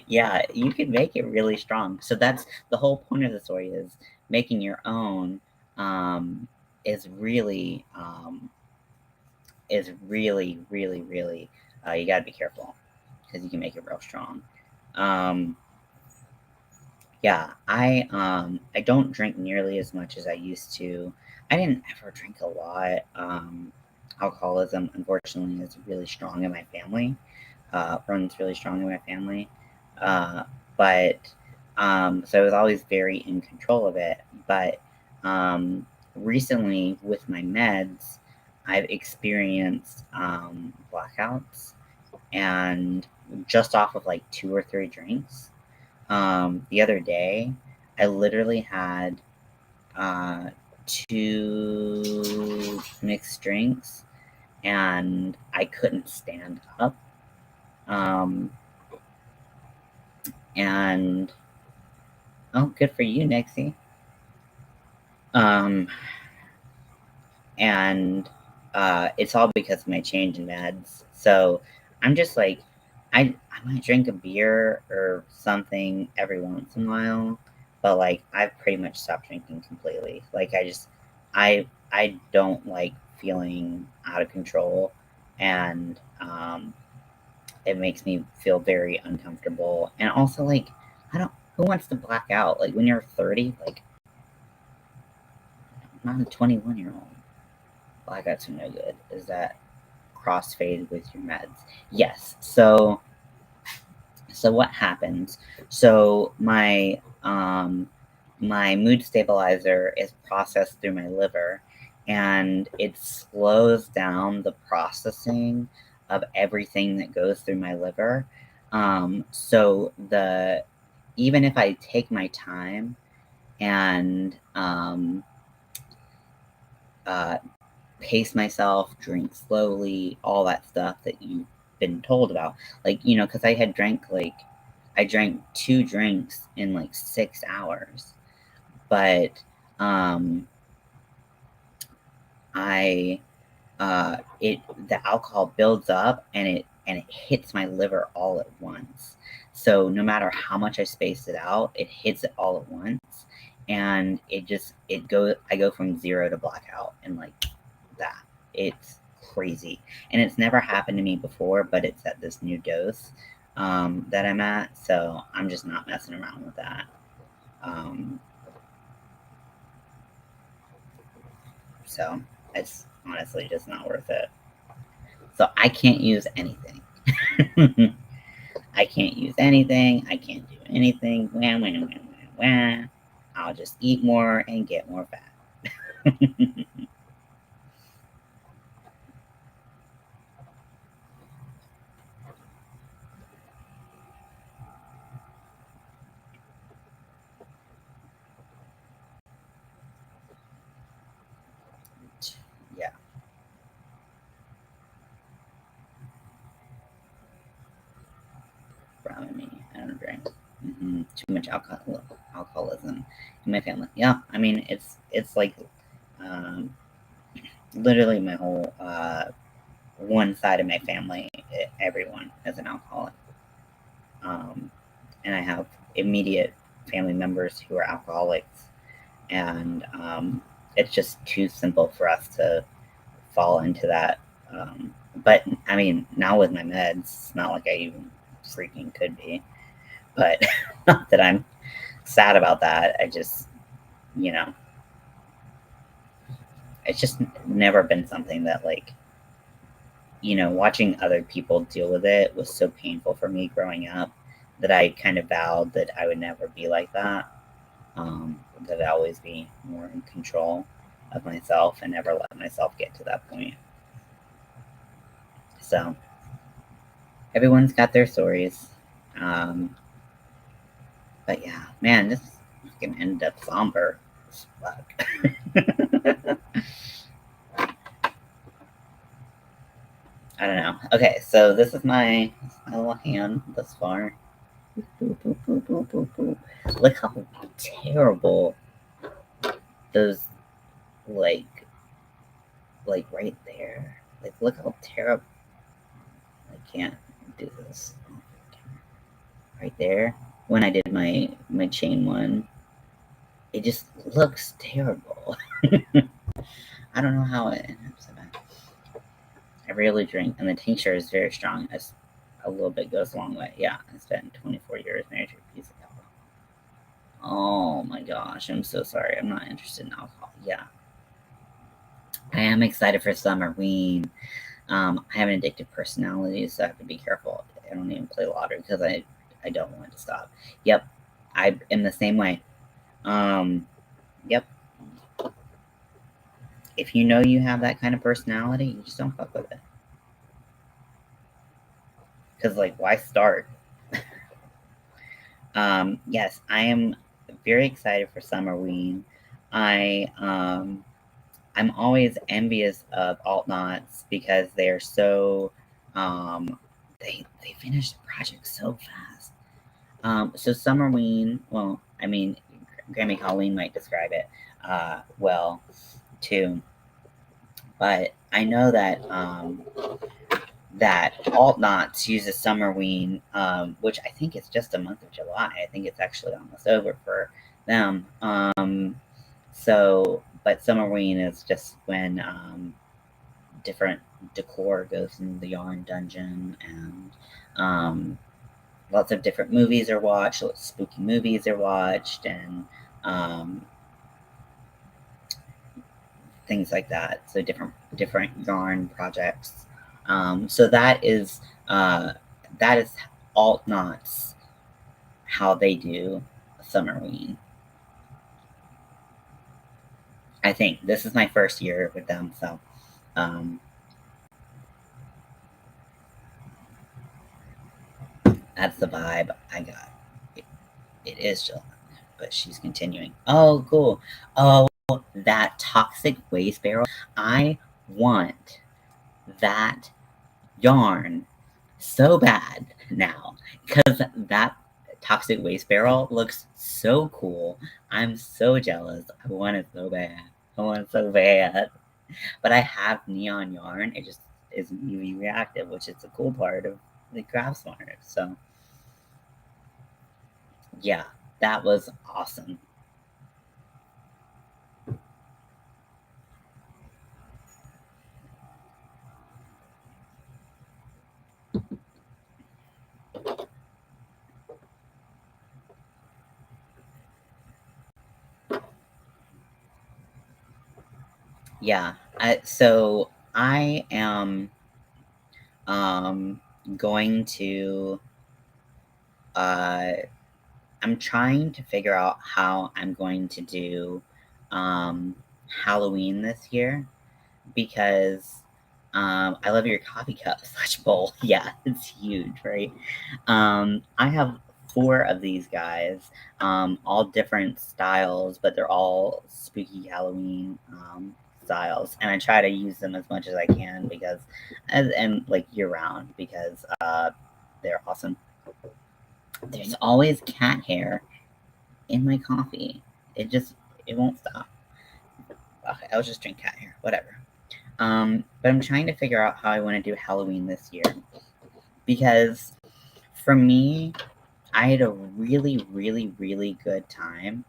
Yeah, you can make it really strong. So that's the whole point of the story is making your own um, is really, you got to be careful because you can make it real strong. Um, yeah, I don't drink nearly as much as I used to. I didn't ever drink a lot. Alcoholism, unfortunately, is really strong in my family. Runs really strong in my family. Uh, but so I was always very in control of it. But recently, with my meds, I've experienced blackouts, and just off of like two or three drinks. The other day, I literally had uh, two mixed drinks, and I couldn't stand up. Um, and oh, good for you, Nixie. Um, and it's all because of my change in meds. So I'm just like, I might drink a beer or something every once in a while, but like I've pretty much stopped drinking completely. Like I don't like feeling out of control, and it makes me feel very uncomfortable. And also like I don't. Who wants to black out? Like when you're 30, like I'm not a 21-year-old. Blackouts are no good. Is that crossfade with your meds? Yes. So what happens? So my mood stabilizer is processed through my liver, and it slows down the processing of everything that goes through my liver. So the even if I take my time and uh, pace myself, drink slowly, all that stuff that you've been told about. Like, because I drank two drinks in like 6 hours, but um, I the alcohol builds up and it hits my liver all at once. So no matter how much I space it out, it hits it all at once, and I go from zero to blackout in like that. It's crazy, and it's never happened to me before, but it's at this new dose that I'm at, so I'm just not messing around with that. Um, so it's honestly just not worth it. So I can't use anything. I can't use anything. I can't do anything. Wah, wah, wah, wah, wah. I'll just eat more and get more fat. Yeah, probably me. I don't drink. Too much alcoholism in my family. Yeah, I mean it's like um, literally my whole one side of my family. Everyone is an alcoholic, um, and I have immediate family members who are alcoholics. and it's just too simple for us to fall into that. But I mean, now with my meds, it's not like I even freaking could be. But not that I'm sad about that. I just, you know, it's just never been something that, like, watching other people deal with it was so painful for me growing up that I kind of vowed that I would never be like that. That I'd always be more in control of myself and never let myself get to that point. So everyone's got their stories. Um, but yeah, man, this fucking ended up somber as fuck. I don't know. Okay, so this is my little hand thus far. Boop, boop, boop, boop, boop, boop. Look how terrible those, like right there. Like, look how terrible. I can't do this. Right there. When I did my chain one, it just looks terrible. I don't know how it ended up so bad. I rarely drink, and the tincture is very strong. As a little bit goes a long way. Yeah, I spent 24 years married to a piece of alcohol. Oh my gosh, I'm so sorry. I'm not interested in alcohol. Yeah. I am excited for Summerween. I have an addictive personality, so I have to be careful. I don't even play lottery because I don't want to stop. Yep, I am the same way. Um, yep. If you know you have that kind of personality, you just don't fuck with it. Because, like, why start? Yes, I am very excited for Summerween. I I'm always envious of alt knots because they're so they finish the project so fast. So Summerween, well, I mean, Grammy Colleen might describe it well too, but I know that alt knots uses Summerween, which I think is just a month of July. I think it's actually almost over for them. But Summerween is just when different decor goes in the yarn dungeon, and lots of different movies are watched, spooky movies are watched, and um, things like that. So different yarn projects. So that is alt knots how they do Summerween. I think this is my first year with them, so um, that's the vibe I got. It, it is July, but she's continuing. Oh, cool. Oh, that toxic waste barrel. I want that yarn so bad now because that toxic waste barrel looks so cool. I'm so jealous. I want it so bad. I want it so bad. But I have neon yarn. It just isn't UV reactive, which is the cool part of the craft smart. So yeah, that was awesome. Yeah. So I am um, going to. Uh, I'm trying to figure out how I'm going to do Halloween this year because I love your coffee cup slash bowl. Yeah, it's huge, right? I have four of these guys, all different styles, but they're all spooky Halloween styles, and I try to use them as much as I can because, and like year round because they're awesome. There's always cat hair in my coffee. It just it won't stop. Okay, I'll just drink cat hair, whatever. But I'm trying to figure out how I want to do Halloween this year because for me, I had a really, really, really good time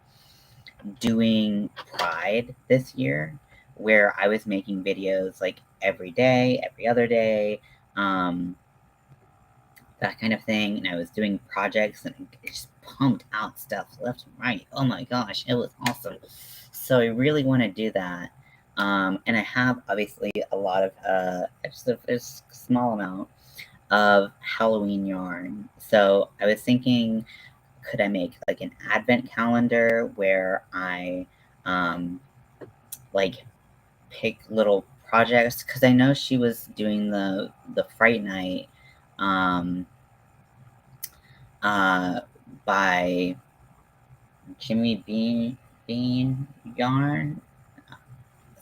doing Pride this year, where I was making videos like every day, every other day, that kind of thing. And I was doing projects and it just pumped out stuff left and right. Oh my gosh, it was awesome. So I really want to do that. And I have obviously a lot of, just a small amount of Halloween yarn. So I was thinking, could I make like an advent calendar where I like pick little projects? Because I know she was doing the Fright Night uh, by Jimmy Bean yarn.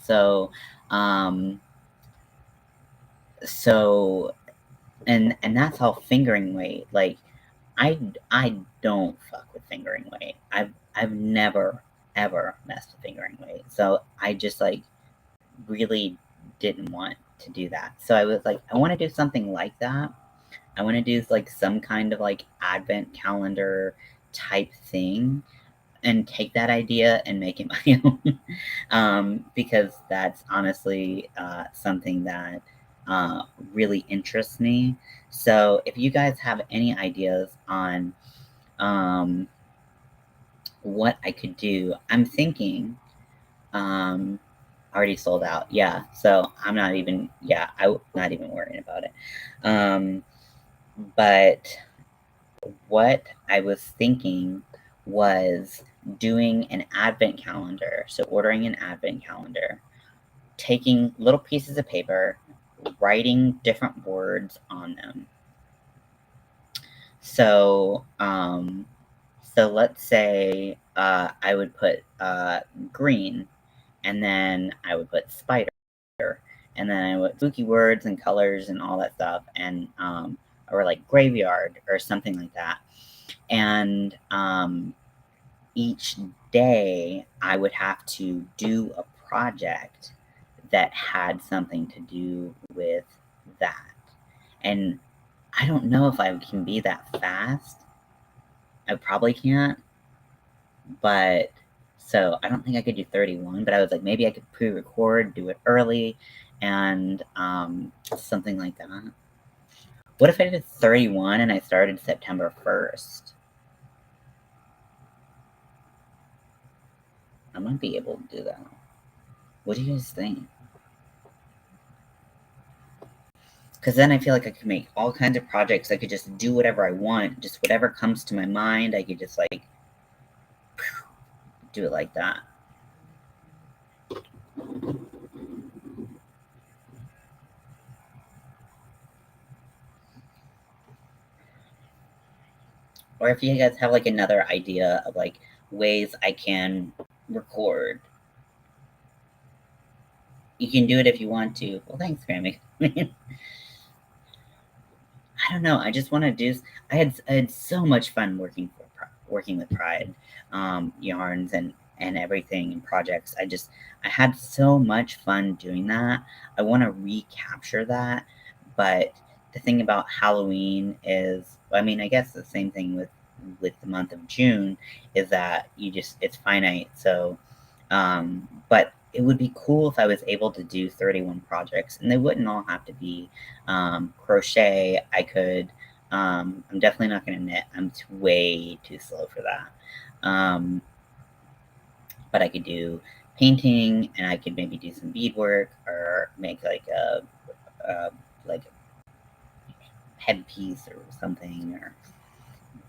So um, so and that's all fingering weight. Like I don't fuck with fingering weight. I've never ever messed with fingering weight. So I just like really didn't want to do that. So I was like, I want to do something like that. I want to do like some kind of like advent calendar type thing and take that idea and make it my own. Because that's honestly something that really interests me. So if you guys have any ideas on um, what I could do, I'm thinking already sold out. Yeah, so I'm not even, yeah, I'm not even worrying about it. But what I was thinking was doing an advent calendar. So ordering an advent calendar, taking little pieces of paper, writing different words on them. So, so let's say I would put green, and then I would put spider, and then I would spooky words and colors and all that stuff, and or like graveyard or something like that. And each day I would have to do a project that had something to do with that. And I don't know if I can be that fast. I probably can't, but so I don't think I could do 31, but I was like, maybe I could pre-record, do it early, and something like that. What if I did 31 and I started September 1st? I might be able to do that. What do you guys think? Because then I feel like I could make all kinds of projects. I could just do whatever I want, just whatever comes to my mind. I could just like do it like that. Or if you guys have like another idea of like ways I can record, you can do it if you want to. Well, thanks, Grammy. I don't know. I just want to do. I had so much fun working with Pride, yarns and everything and projects. I had so much fun doing that. I want to recapture that, but the thing about Halloween is, I mean, I guess the same thing with the month of June is that it's finite. So, but it would be cool if I was able to do 31 projects, and they wouldn't all have to be crochet. I could, I'm definitely not going to knit. I'm way too slow for that. But I could do painting, and I could maybe do some beadwork or make a like headpiece or something, or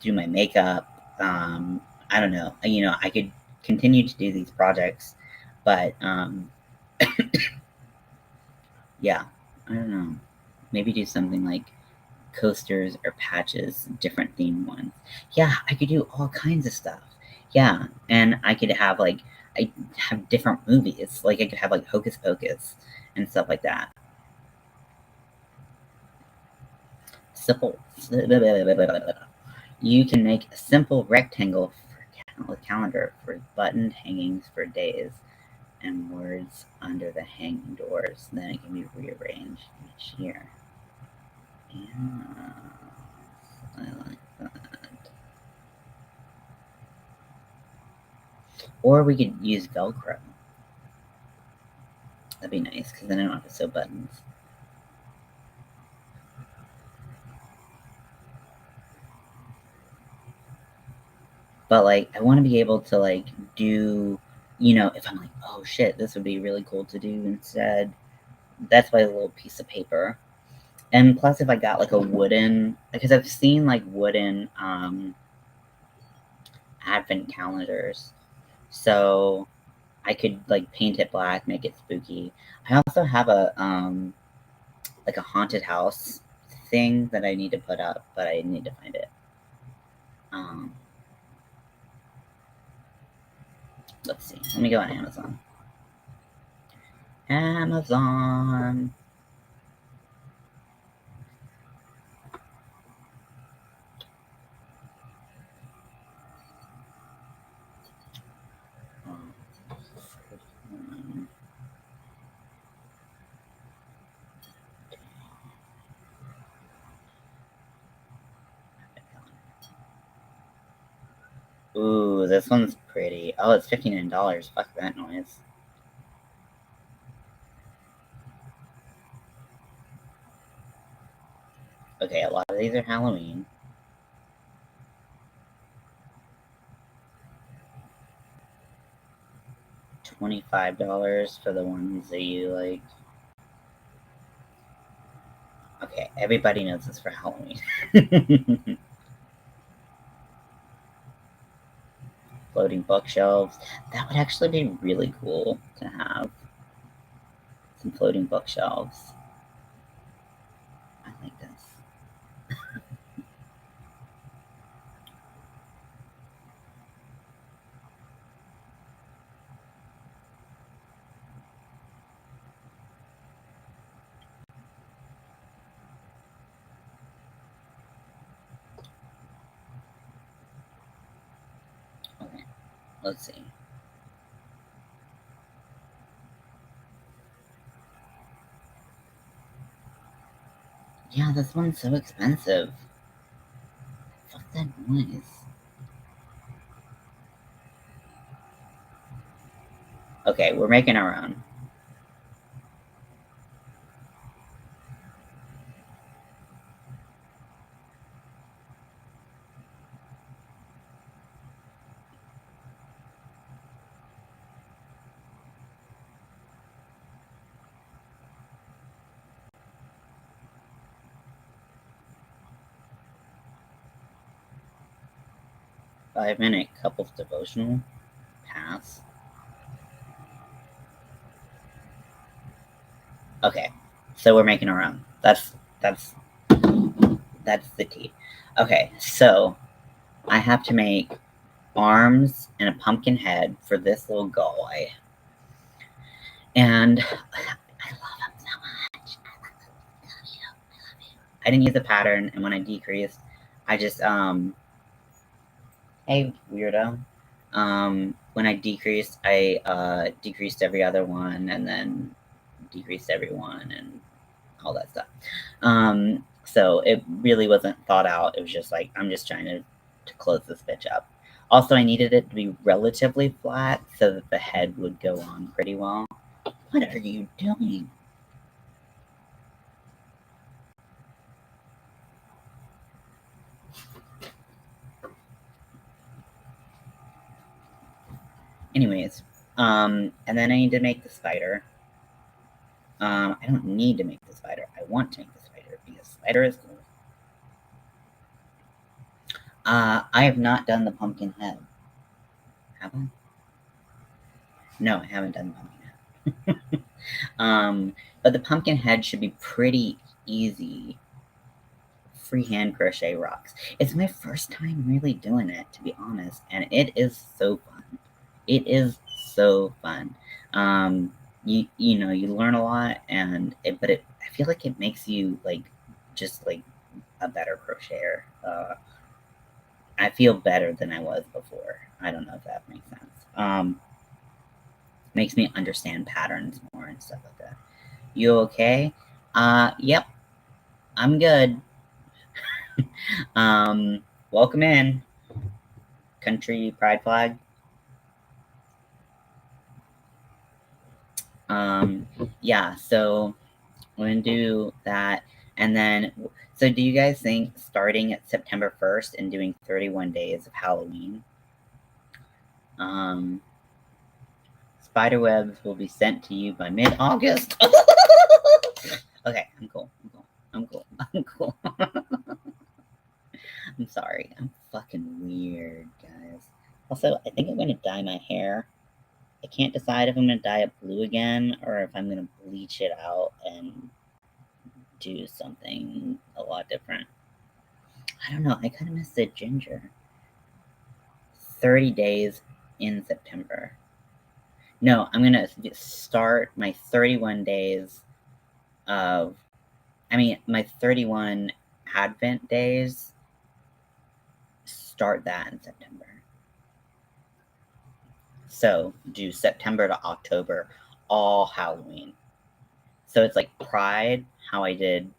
do my makeup. I don't know. I could continue to do these projects, but yeah, I don't know. Maybe do something like coasters or patches, different themed ones. Yeah, I could do all kinds of stuff. Yeah, and I have different movies. Like I could have like Hocus Pocus and stuff like that. Simple. You can make a simple rectangle for calendar for buttoned hangings for days and words under the hanging doors. Then it can be rearranged each year. Yeah, I like that. Or we could use Velcro. That'd be nice, because then I don't have to sew buttons. But, like, I want to be able to, like, do, if I'm like, oh shit, this would be really cool to do instead. That's why a little piece of paper. And plus, if I got, like, a wooden, because I've seen, like, wooden advent calendars. So I could, like, paint it black, make it spooky. I also have like a haunted house thing that I need to put up, but I need to find it. Um, let's see. Let me go on Amazon. Amazon. Ooh, this one's pretty. Oh, it's $59. Fuck that noise. Okay, a lot of these are Halloween. $25 for the ones that you like. Okay, everybody knows it's for Halloween. Floating bookshelves. That would actually be really cool to have. Some floating bookshelves. I like this. Okay, let's see. Yeah, this one's so expensive. Fuck that noise. Okay, we're making our own. Five-minute couples devotional. Pass. Okay, so we're making our own. That's the key. Okay, so I have to make arms and a pumpkin head for this little guy. And I love him so much. I love you. I didn't use the pattern, and when I decreased, I just hey weirdo. When I decreased, I decreased every other one, and then decreased every one, and all that stuff. So it really wasn't thought out. It was just like I'm just trying to close this bitch up. Also, I needed it to be relatively flat so that the head would go on pretty well. What are you doing? Anyways, and then I need to make the spider. I don't need to make the spider. I want to make the spider because spider is cool. I have not done the pumpkin head. Have I? No, I haven't done the pumpkin head. But the pumpkin head should be pretty easy. Freehand crochet rocks. It's my first time really doing it, to be honest, and it is so fun. It is so fun. You learn a lot, but I feel like it makes you like just like a better crocheter. I feel better than I was before. I don't know if that makes sense. Makes me understand patterns more and stuff like that. You okay? Yep, I'm good. Welcome in, country pride flag. Yeah, so we're gonna do that. And then, so do you guys think starting at September 1st and doing 31 days of Halloween, spiderwebs will be sent to you by mid-August? Okay, I'm cool. I'm cool. I'm cool. I'm sorry. I'm fucking weird, guys. Also, I think I'm gonna dye my hair. I can't decide if I'm gonna dye it blue again or if I'm gonna bleach it out and do something a lot different. I don't know. I kind of miss the ginger. 30 days in September. No, I'm gonna start my 31 days of, my 31 Advent days. Start that in September. So do September to October, all Halloween. So it's like Pride, how I did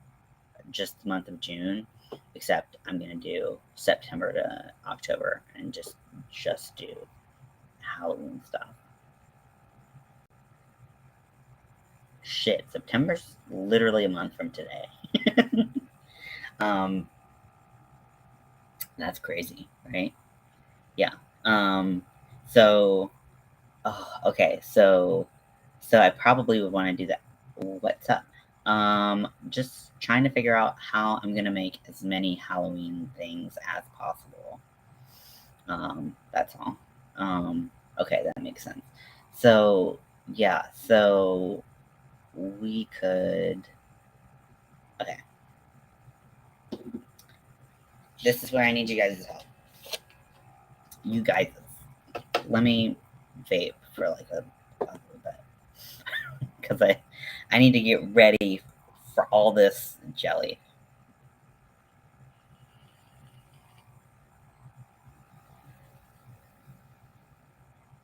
just the month of June, except I'm gonna do September to October and just do Halloween stuff. Shit, September's literally a month from today. um, that's crazy, right? Yeah. So, okay, so I probably would want to do that. What's up? Just trying to figure out how I'm gonna make as many Halloween things as possible. That's all. Okay, that makes sense. So, yeah, so we could. Okay. This is where I need you guys' help. You guys, let me vape for like a little bit. Because I need to get ready for all this jelly.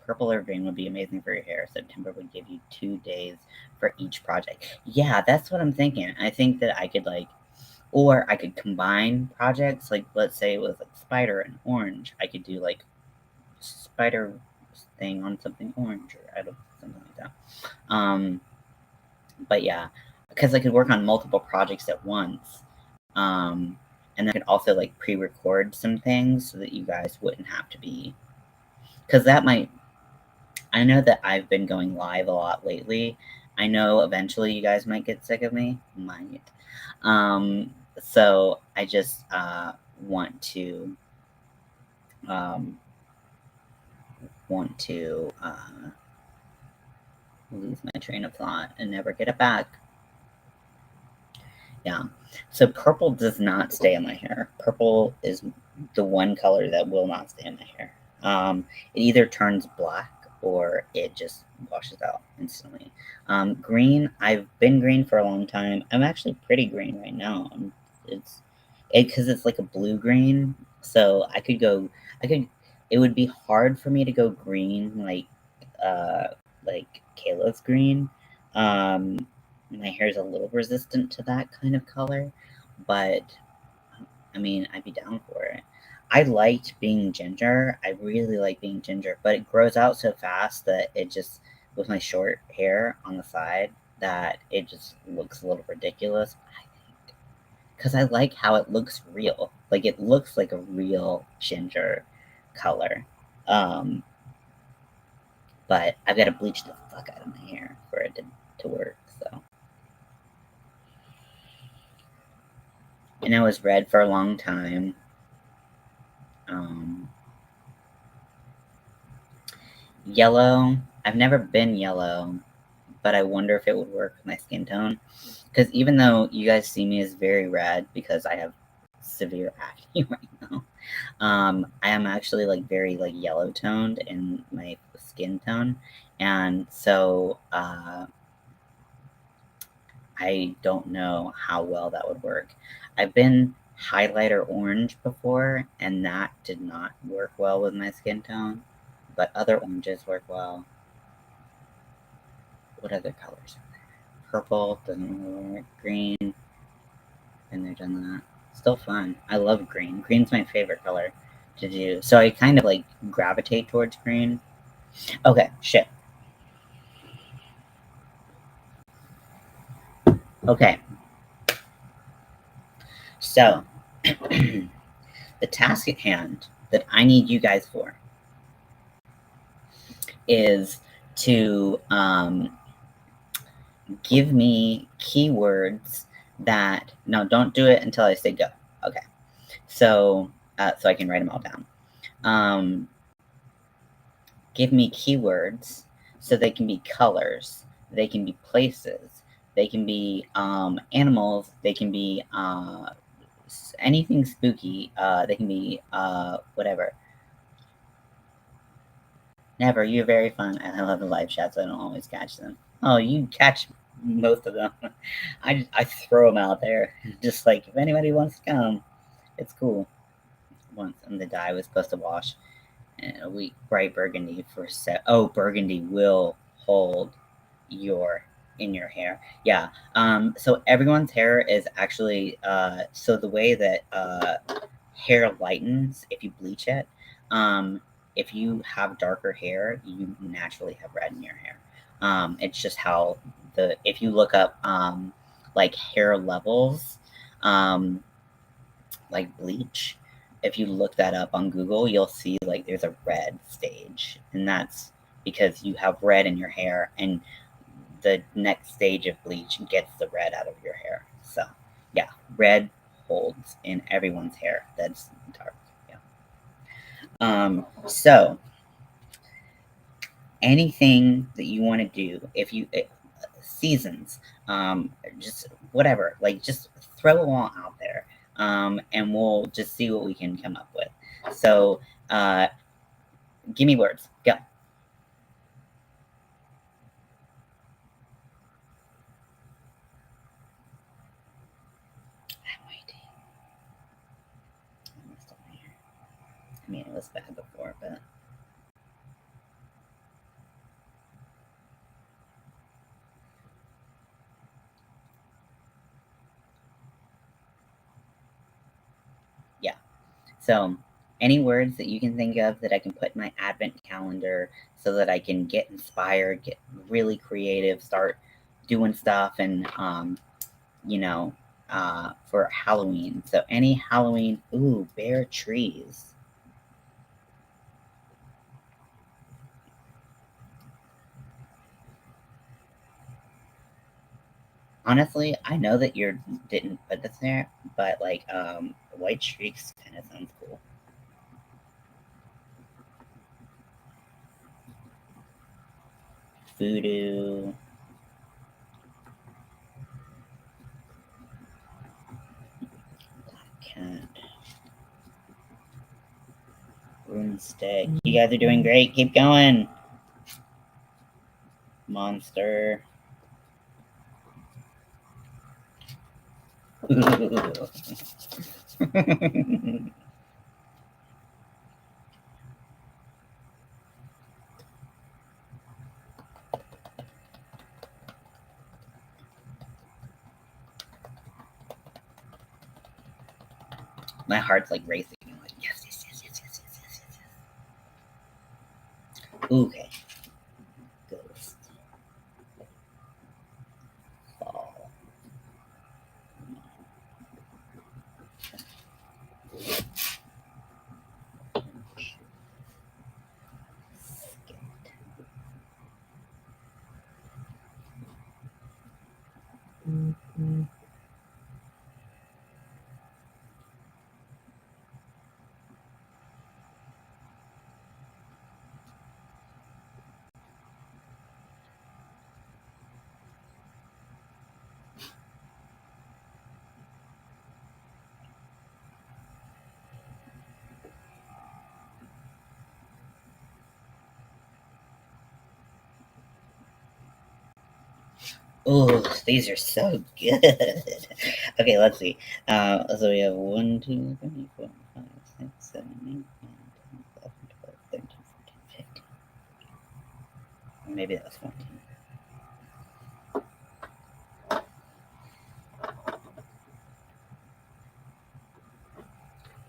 Purple or green would be amazing for your hair. September would give you 2 days for each project. Yeah, that's what I'm thinking. I think that I could or I could combine projects. Like, let's say it was like spider and orange. I could do like spider thing on something orange or I don't something like that. But yeah, because I could work on multiple projects at once. And then I could also like pre-record some things so that you guys wouldn't have to be, because that might, I know that I've been going live a lot lately. I know eventually you guys might get sick of me. Might. So I just want to lose my train of thought and never get it back. Yeah. So purple does not stay in my hair. Purple is the one color that will not stay in my hair. It either turns black or it just washes out instantly. Green, I've been green for a long time. I'm actually pretty green right now. Because it's like a blue green. So it would be hard for me to go green like Kayla's green. My hair is a little resistant to that kind of color, but I'd be down for it. I liked being ginger. I really like being ginger, but it grows out so fast that it just, with my short hair on the side, that it just looks a little ridiculous, I think. Because I like how it looks real. Like, it looks like a real ginger color. But I've got to bleach the fuck out of my hair for it to work, so. And I was red for a long time. Yellow. I've never been yellow, but I wonder if it would work with my skin tone. Because even though you guys see me as very red because I have severe acne right now, I am actually like very like yellow toned in my skin tone, and so I don't know how well that would work. I've been highlighter orange before, and that did not work well with my skin tone, but other oranges work well. What other colors are there? Purple doesn't really work. Green, been there, done that. Still fun. I love green. Green's my favorite color to do. So I kind of like gravitate towards green. Okay, shit. Okay, so the task at hand that I need you guys for is to give me keywords that, no, don't do it until I say go. Okay, so so I can write them all down. Give me keywords so they can be colors, they can be places, they can be animals, they can be anything spooky, they can be whatever. Never, you're very fun, and I love the live chats, I don't always catch them. Oh, you catch most of them. I throw them out there, just like, if anybody wants to come, it's cool. Once, and the dye was supposed to wash, and a week bright burgundy for oh, burgundy will hold your in your hair. Yeah. So everyone's hair is actually so the way that hair lightens if you bleach it. If you have darker hair, you naturally have red in your hair. It's just how the if you look up like hair levels, um, like bleach, if you look that up on Google, you'll see like there's a red stage, and that's because you have red in your hair, and the next stage of bleach gets the red out of your hair. So, yeah, red holds in everyone's hair that's dark. Yeah. So anything that you want to do, if you seasons, just whatever, like just throw them all out there, and we'll just see what we can come up with. So, give me words. Go. I'm waiting. I mean, it was bad before, but yeah. So, any words that you can think of that I can put in my advent calendar so that I can get inspired, get really creative, start doing stuff, and you know, for Halloween. So any Halloween, ooh, bare trees. Honestly, I know that you didn't put this there, but like white streaks kind of sounds cool. Voodoo, cat, broomstick. You guys are doing great. Keep going. Monster. My heart's like racing. I'm like, yes, yes, yes, yes, yes, yes, yes, yes, yes. Okay. Ghost. Fall. Skit. Oh, these are so good. Okay, let's see. So we have 1, 2, 3, 4, 5, 6, 7, 8, 9, 10, 11, 12, 13, 14, 15. Maybe that was 14.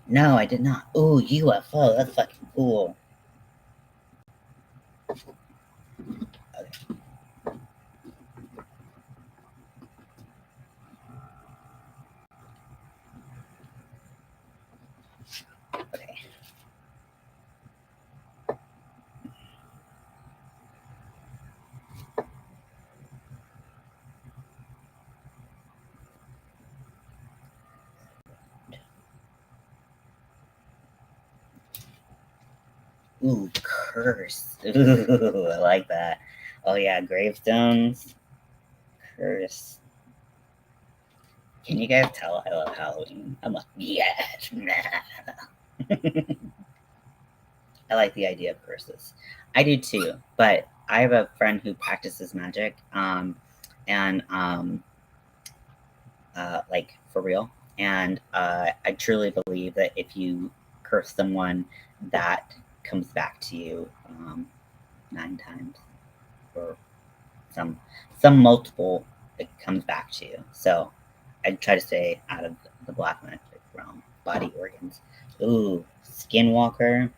No, I did not. Oh, UFO. That's fucking cool. Okay. Ooh, curse. Ooh, I like that. Oh yeah, gravestones. Curse. Can you guys tell I love Halloween? I'm like, yes. I like the idea of curses. I do too, but I have a friend who practices magic, and like for real. And I truly believe that if you curse someone, that comes back to you 9 times, or some some multiple. It comes back to you. So I try to stay out of the black magic realm. Body organs. Ooh, skinwalker.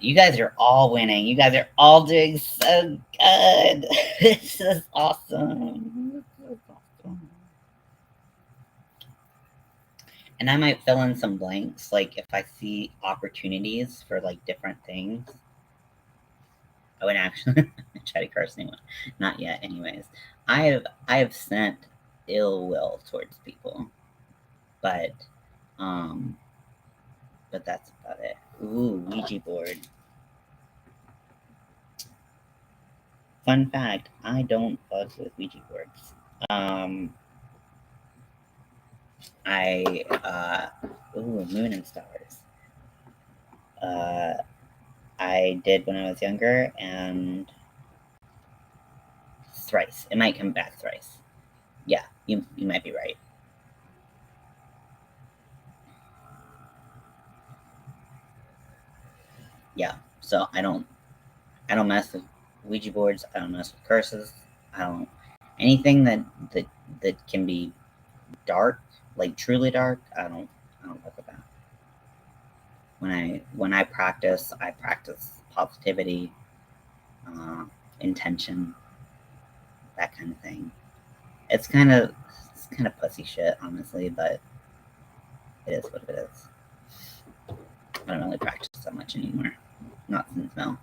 You guys are all winning. You guys are all doing so good. This is awesome. This is awesome. And I might fill in some blanks, like if I see opportunities for like different things. I would actually try to curse anyone. Not yet, anyways. I have sent ill will towards people, but um, but that's about it. Ooh, Ouija board. Fun fact: I don't fuck with Ouija boards. Um, ooh, moon and stars. Uh, I did when I was younger, and thrice. It might come back thrice. Yeah, you might be right. Yeah. So I don't mess with Ouija boards. I don't mess with curses. I don't anything that that can be dark, like truly dark. I don't fuck with that. When I practice, I practice positivity, uh, intention, that kind of thing. It's kind of pussy shit, honestly, but it is what it is. I don't really practice that much anymore. Not since now,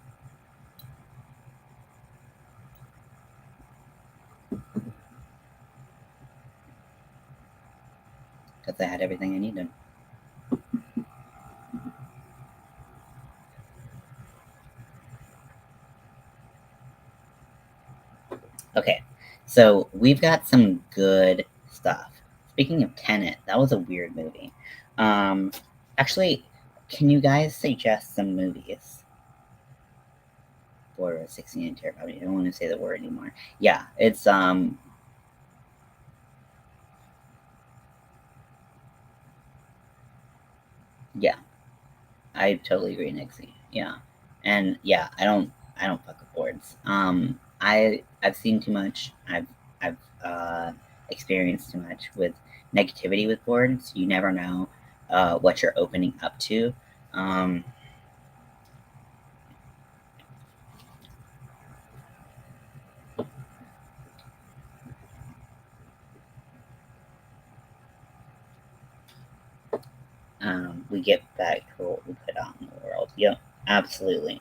because I had everything I needed. Okay, so we've got some good stuff. Speaking of Tenet, that was a weird movie. Um, actually, can you guys suggest some movies for 16 and terrified? I don't want to say the word anymore. Yeah, it's yeah, I totally agree, Nixie. Yeah, and yeah, I don't fuck with boards. I've seen too much. I've experienced too much with negativity with boards. You never know what you're opening up to. Um, we get back to what we put out in the world. Yep, absolutely,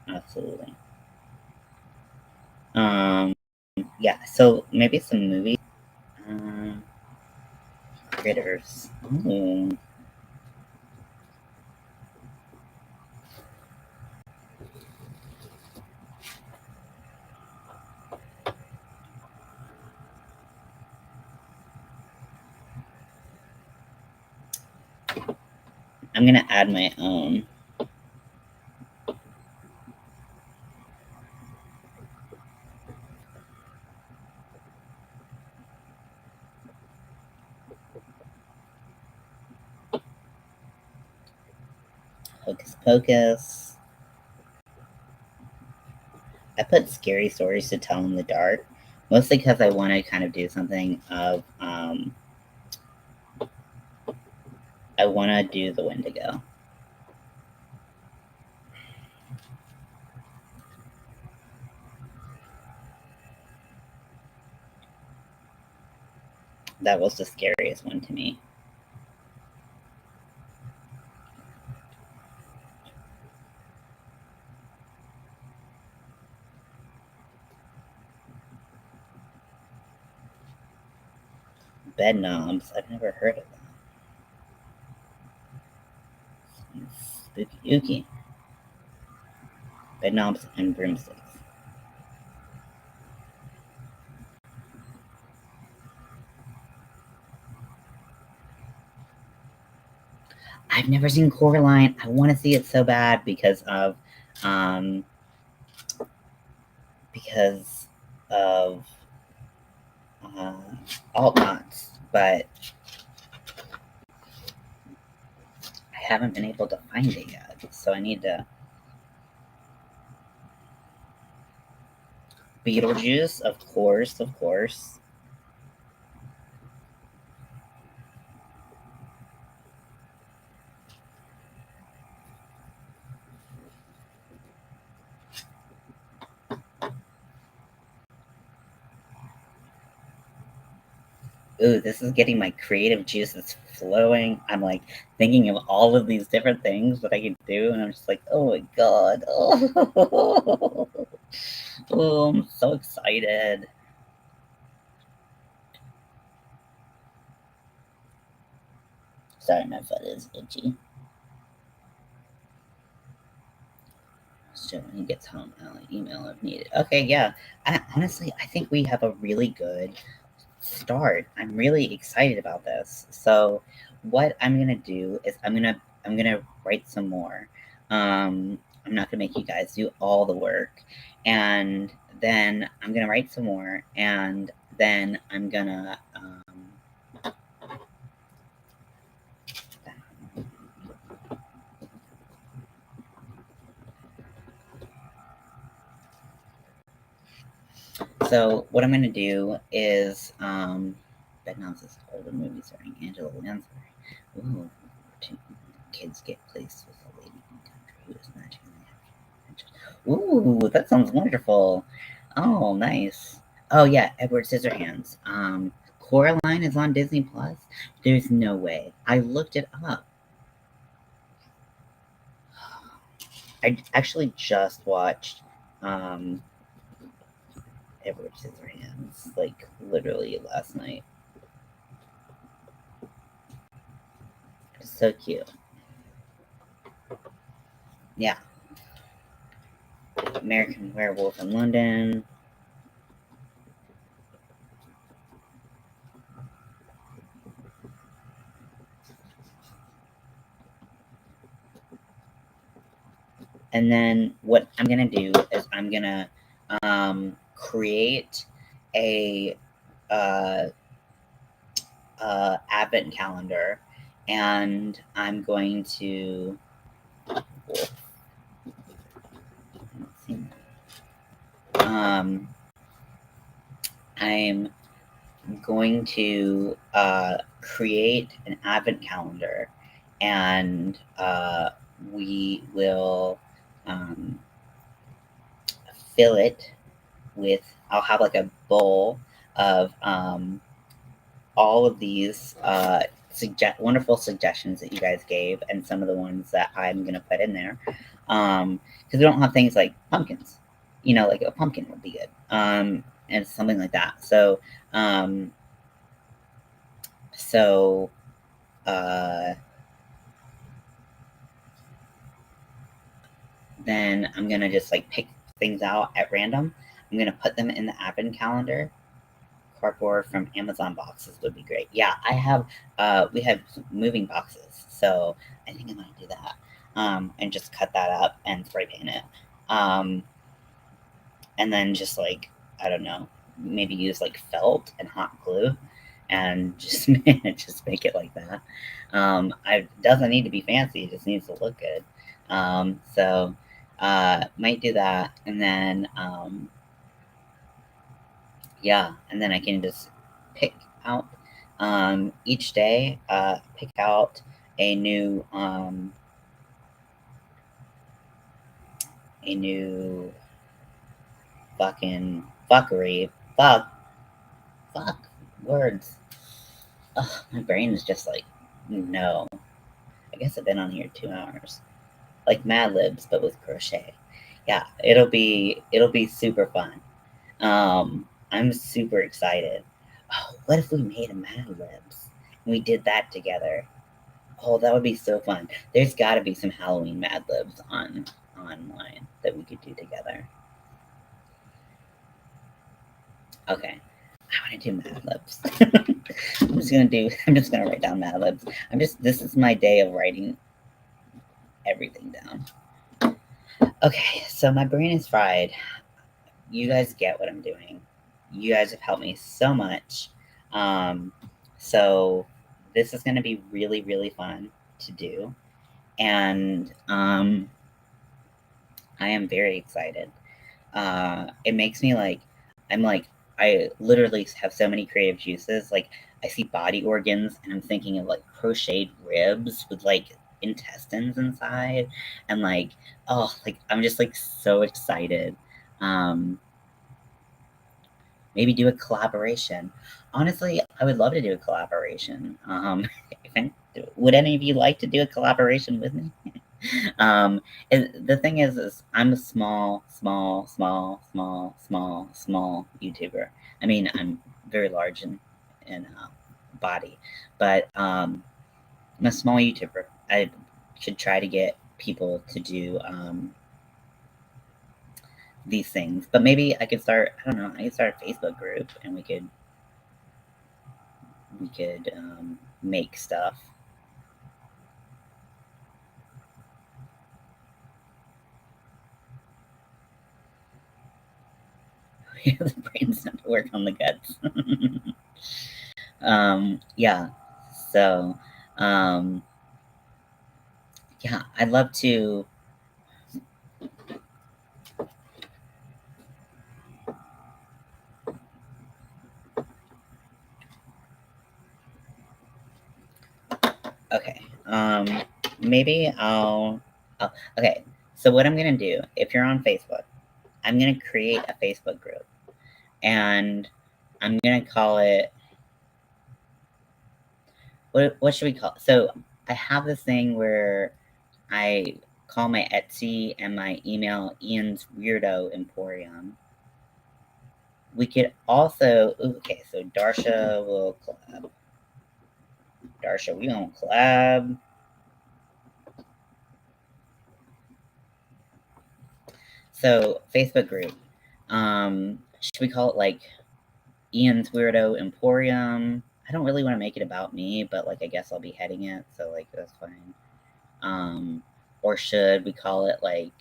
absolutely. Um, yeah. So maybe some movies. Um, Critters. Ooh. I'm gonna add my own. Hocus Pocus. I put scary stories to tell in the dark, mostly because I want to kind of do something of I want to do the Wendigo. That was the scariest one to me. Bed knobs. I've never heard of that. Spooky ooky. Bed knobs and broomsticks. I've never seen Coraline. I want to see it so bad um, because of uh, alt knots, but I haven't been able to find it yet. So I need to. Beetlejuice, of course, of course. Ooh, this is getting my creative juices flowing. I'm like thinking of all of these different things that I could do, and I'm just like, oh my god. Oh, oh I'm so excited. Sorry, my foot is itchy. So when he gets home, I'll email if needed. Okay, yeah. Honestly, I think we have a really good start. I'm really excited about this. So what I'm gonna do is I'm gonna write some more. I'm not gonna make you guys do all the work, and then I'm gonna write some more, and then I'm gonna so what I'm gonna do is Bedknobs is older movie starring Angela Lansbury. Ooh, two kids get placed with a lady in the country who is magically. Ooh, that sounds wonderful. Oh, nice. Oh yeah, Edward Scissorhands. Coraline is on Disney Plus. There's no way. I looked it up. I actually just watched um Edward Scissorhands like literally last night. It's so cute. Yeah. American Werewolf in London. And then what I'm gonna do is I'm gonna create a uh, advent calendar, and I'm going to. Um, I'm going to create an advent calendar, and we will um, fill it with. I'll have like a bowl of all of these wonderful suggestions that you guys gave, and some of the ones that I'm gonna put in there, because we don't have things like pumpkins. You know, like a pumpkin would be good, and something like that. Um, so uh, then I'm gonna just like pick things out at random. I'm gonna put them in the advent calendar. Cardboard from Amazon boxes would be great. Yeah, I have. We have moving boxes, so I think I might do that. And just cut that up and spray paint it. Um, and then just like I don't know, maybe use like felt and hot glue, and just just make it like that. I doesn't need to be fancy; it just needs to look good. So might do that, and then yeah, and then I can just pick out each day, pick out a new fucking fuckery. Fuck words. Ugh, my brain is just like, no. I guess I've been on here 2 hours. Like Mad Libs, but with crochet. Yeah, it'll be super fun. I'm super excited. Oh, what if we made a Mad Libs and we did that together? Oh, that would be so fun. There's got to be some Halloween Mad Libs online that we could do together. Okay, I want to do Mad Libs. I'm just gonna write down Mad Libs. This is my day of writing everything down. Okay, so my brain is fried. You guys get what I'm doing. You guys have helped me so much. Um, so this is going to be really, really fun to do. And I am very excited. It makes me like, I'm like, I literally have so many creative juices. Like, I see body organs and I'm thinking of like crocheted ribs with like intestines inside. And like, oh, like, I'm just like so excited. Um, Maybe do a collaboration. Honestly, I would love to do a collaboration. Would any of you like to do a collaboration with me? The thing is I'm a small YouTuber. I mean, I'm very large in body, but I'm a small YouTuber. I should try to get people to do these things, but maybe I could start. I don't know. I could start a Facebook group, and we could make stuff. The brain's not to work on the guts. Yeah. So, um, yeah, I'd love to. Okay. Maybe okay. So what I'm gonna do, if you're on Facebook, I'm gonna create a Facebook group, and I'm gonna call it. What should we call it? So I have this thing where I call my Etsy and my email Ian's Weirdo Emporium. We could also, ooh, okay, so Darsha will collab. Darsha, we gonna collab. So Facebook group. Should we call it like Ian's Weirdo Emporium? I don't really want to make it about me, but like I guess I'll be heading it, so like that's fine. Um, or should we call it like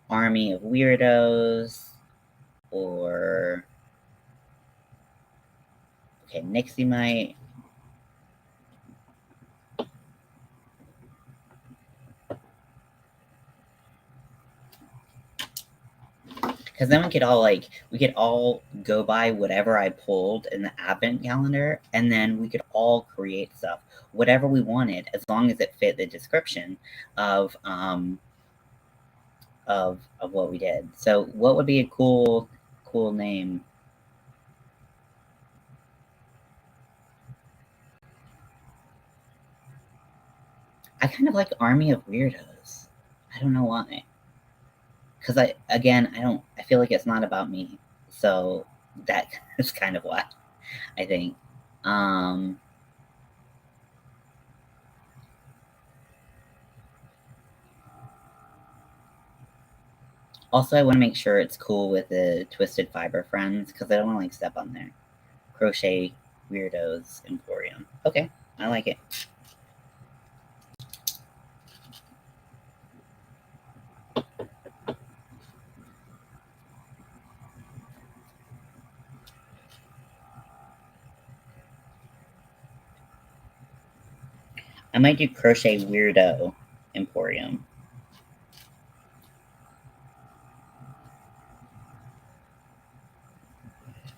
Army of Weirdos? Or okay, Nixie might. Because then we could all go by whatever I pulled in the advent calendar, and then we could all create stuff, whatever we wanted, as long as it fit the description of of what we did. So, what would be a cool name? I kind of like Army of Weirdos. I don't know why. Because I feel like it's not about me. So that is kind of why I think. Um, Also, I want to make sure it's cool with the Twisted Fiber friends because I don't want to like step on their crochet weirdos emporium. Okay, I like it. I might do crochet weirdo emporium.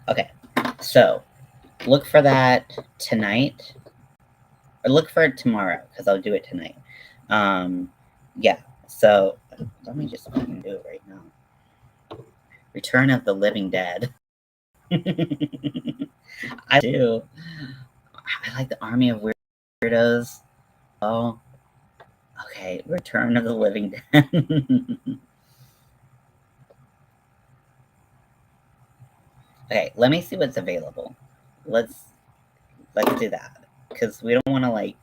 Okay, so look for that tonight, or look for it tomorrow because I'll do it tonight. Yeah. So let me just fucking do it right now. Return of the Living Dead. I do. I like the Army of Weirdos. Oh, okay. Return of the Living Dead. Okay, let me see what's available. Let's do that because we don't want to like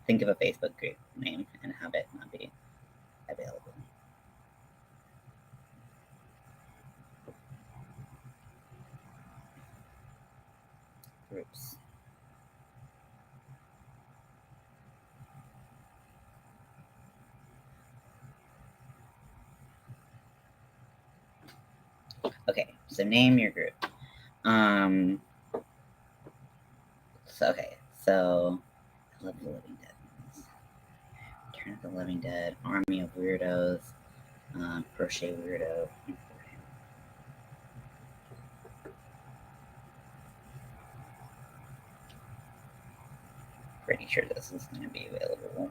think of a Facebook group name and have it not be available. Groups. Okay, so name your group. So okay, so I love the Living Dead. Return of the Living Dead, Army of Weirdos, Crochet Weirdo. Pretty sure this is going to be available.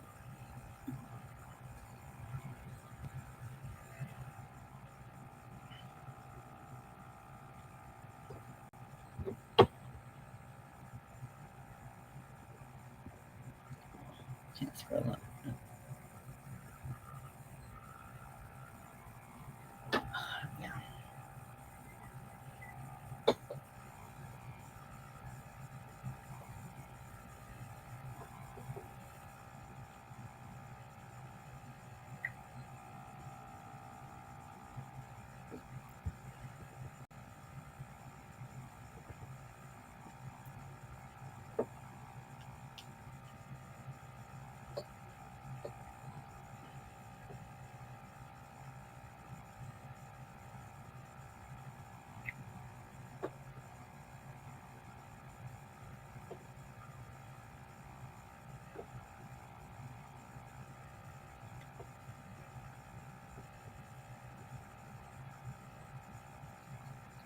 Can't scroll up. Yeah.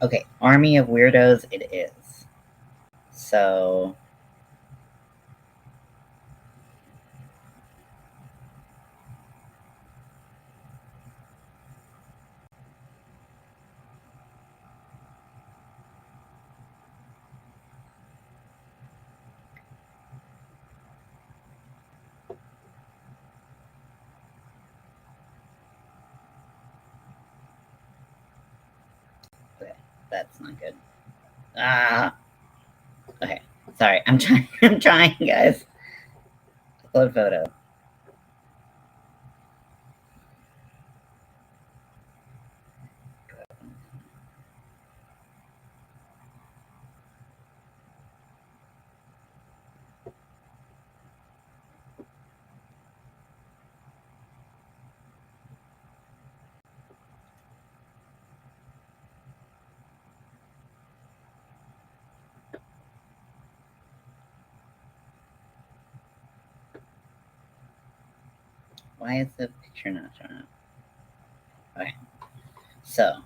Okay, Army of Weirdos it is. So okay, that's not good. Ah. Okay, sorry. I'm trying. I'm trying, guys. Upload photo. Why is the picture not showing up? Okay, so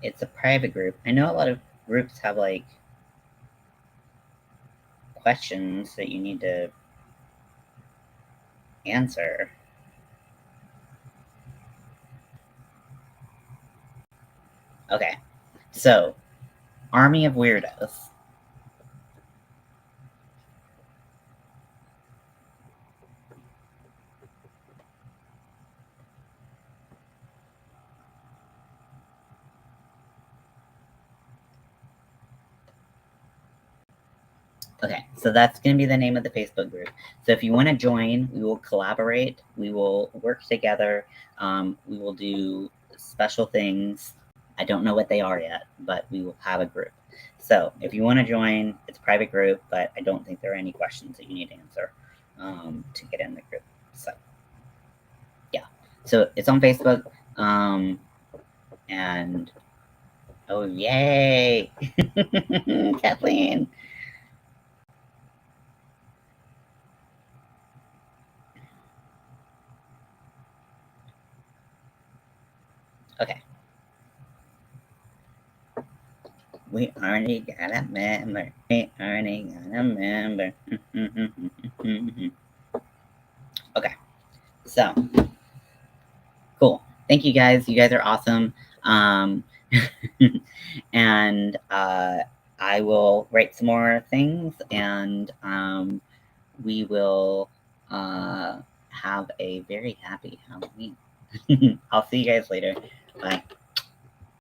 it's a private group. I know a lot of groups have like questions that you need to answer. Okay, so Army of Weirdos. Okay, so that's going to be the name of the Facebook group. So if you want to join, we will collaborate. We will work together. We will do special things. I don't know what they are yet, but we will have a group. So if you want to join, it's a private group, but I don't think there are any questions that you need to answer to get in the group. So yeah, so it's on Facebook. And oh, yay, Kathleen. Okay. We already got a member. We already got a member. Okay, so cool. Thank you guys. You guys are awesome. And I will write some more things, and we will have a very happy Halloween. I'll see you guys later. Bye.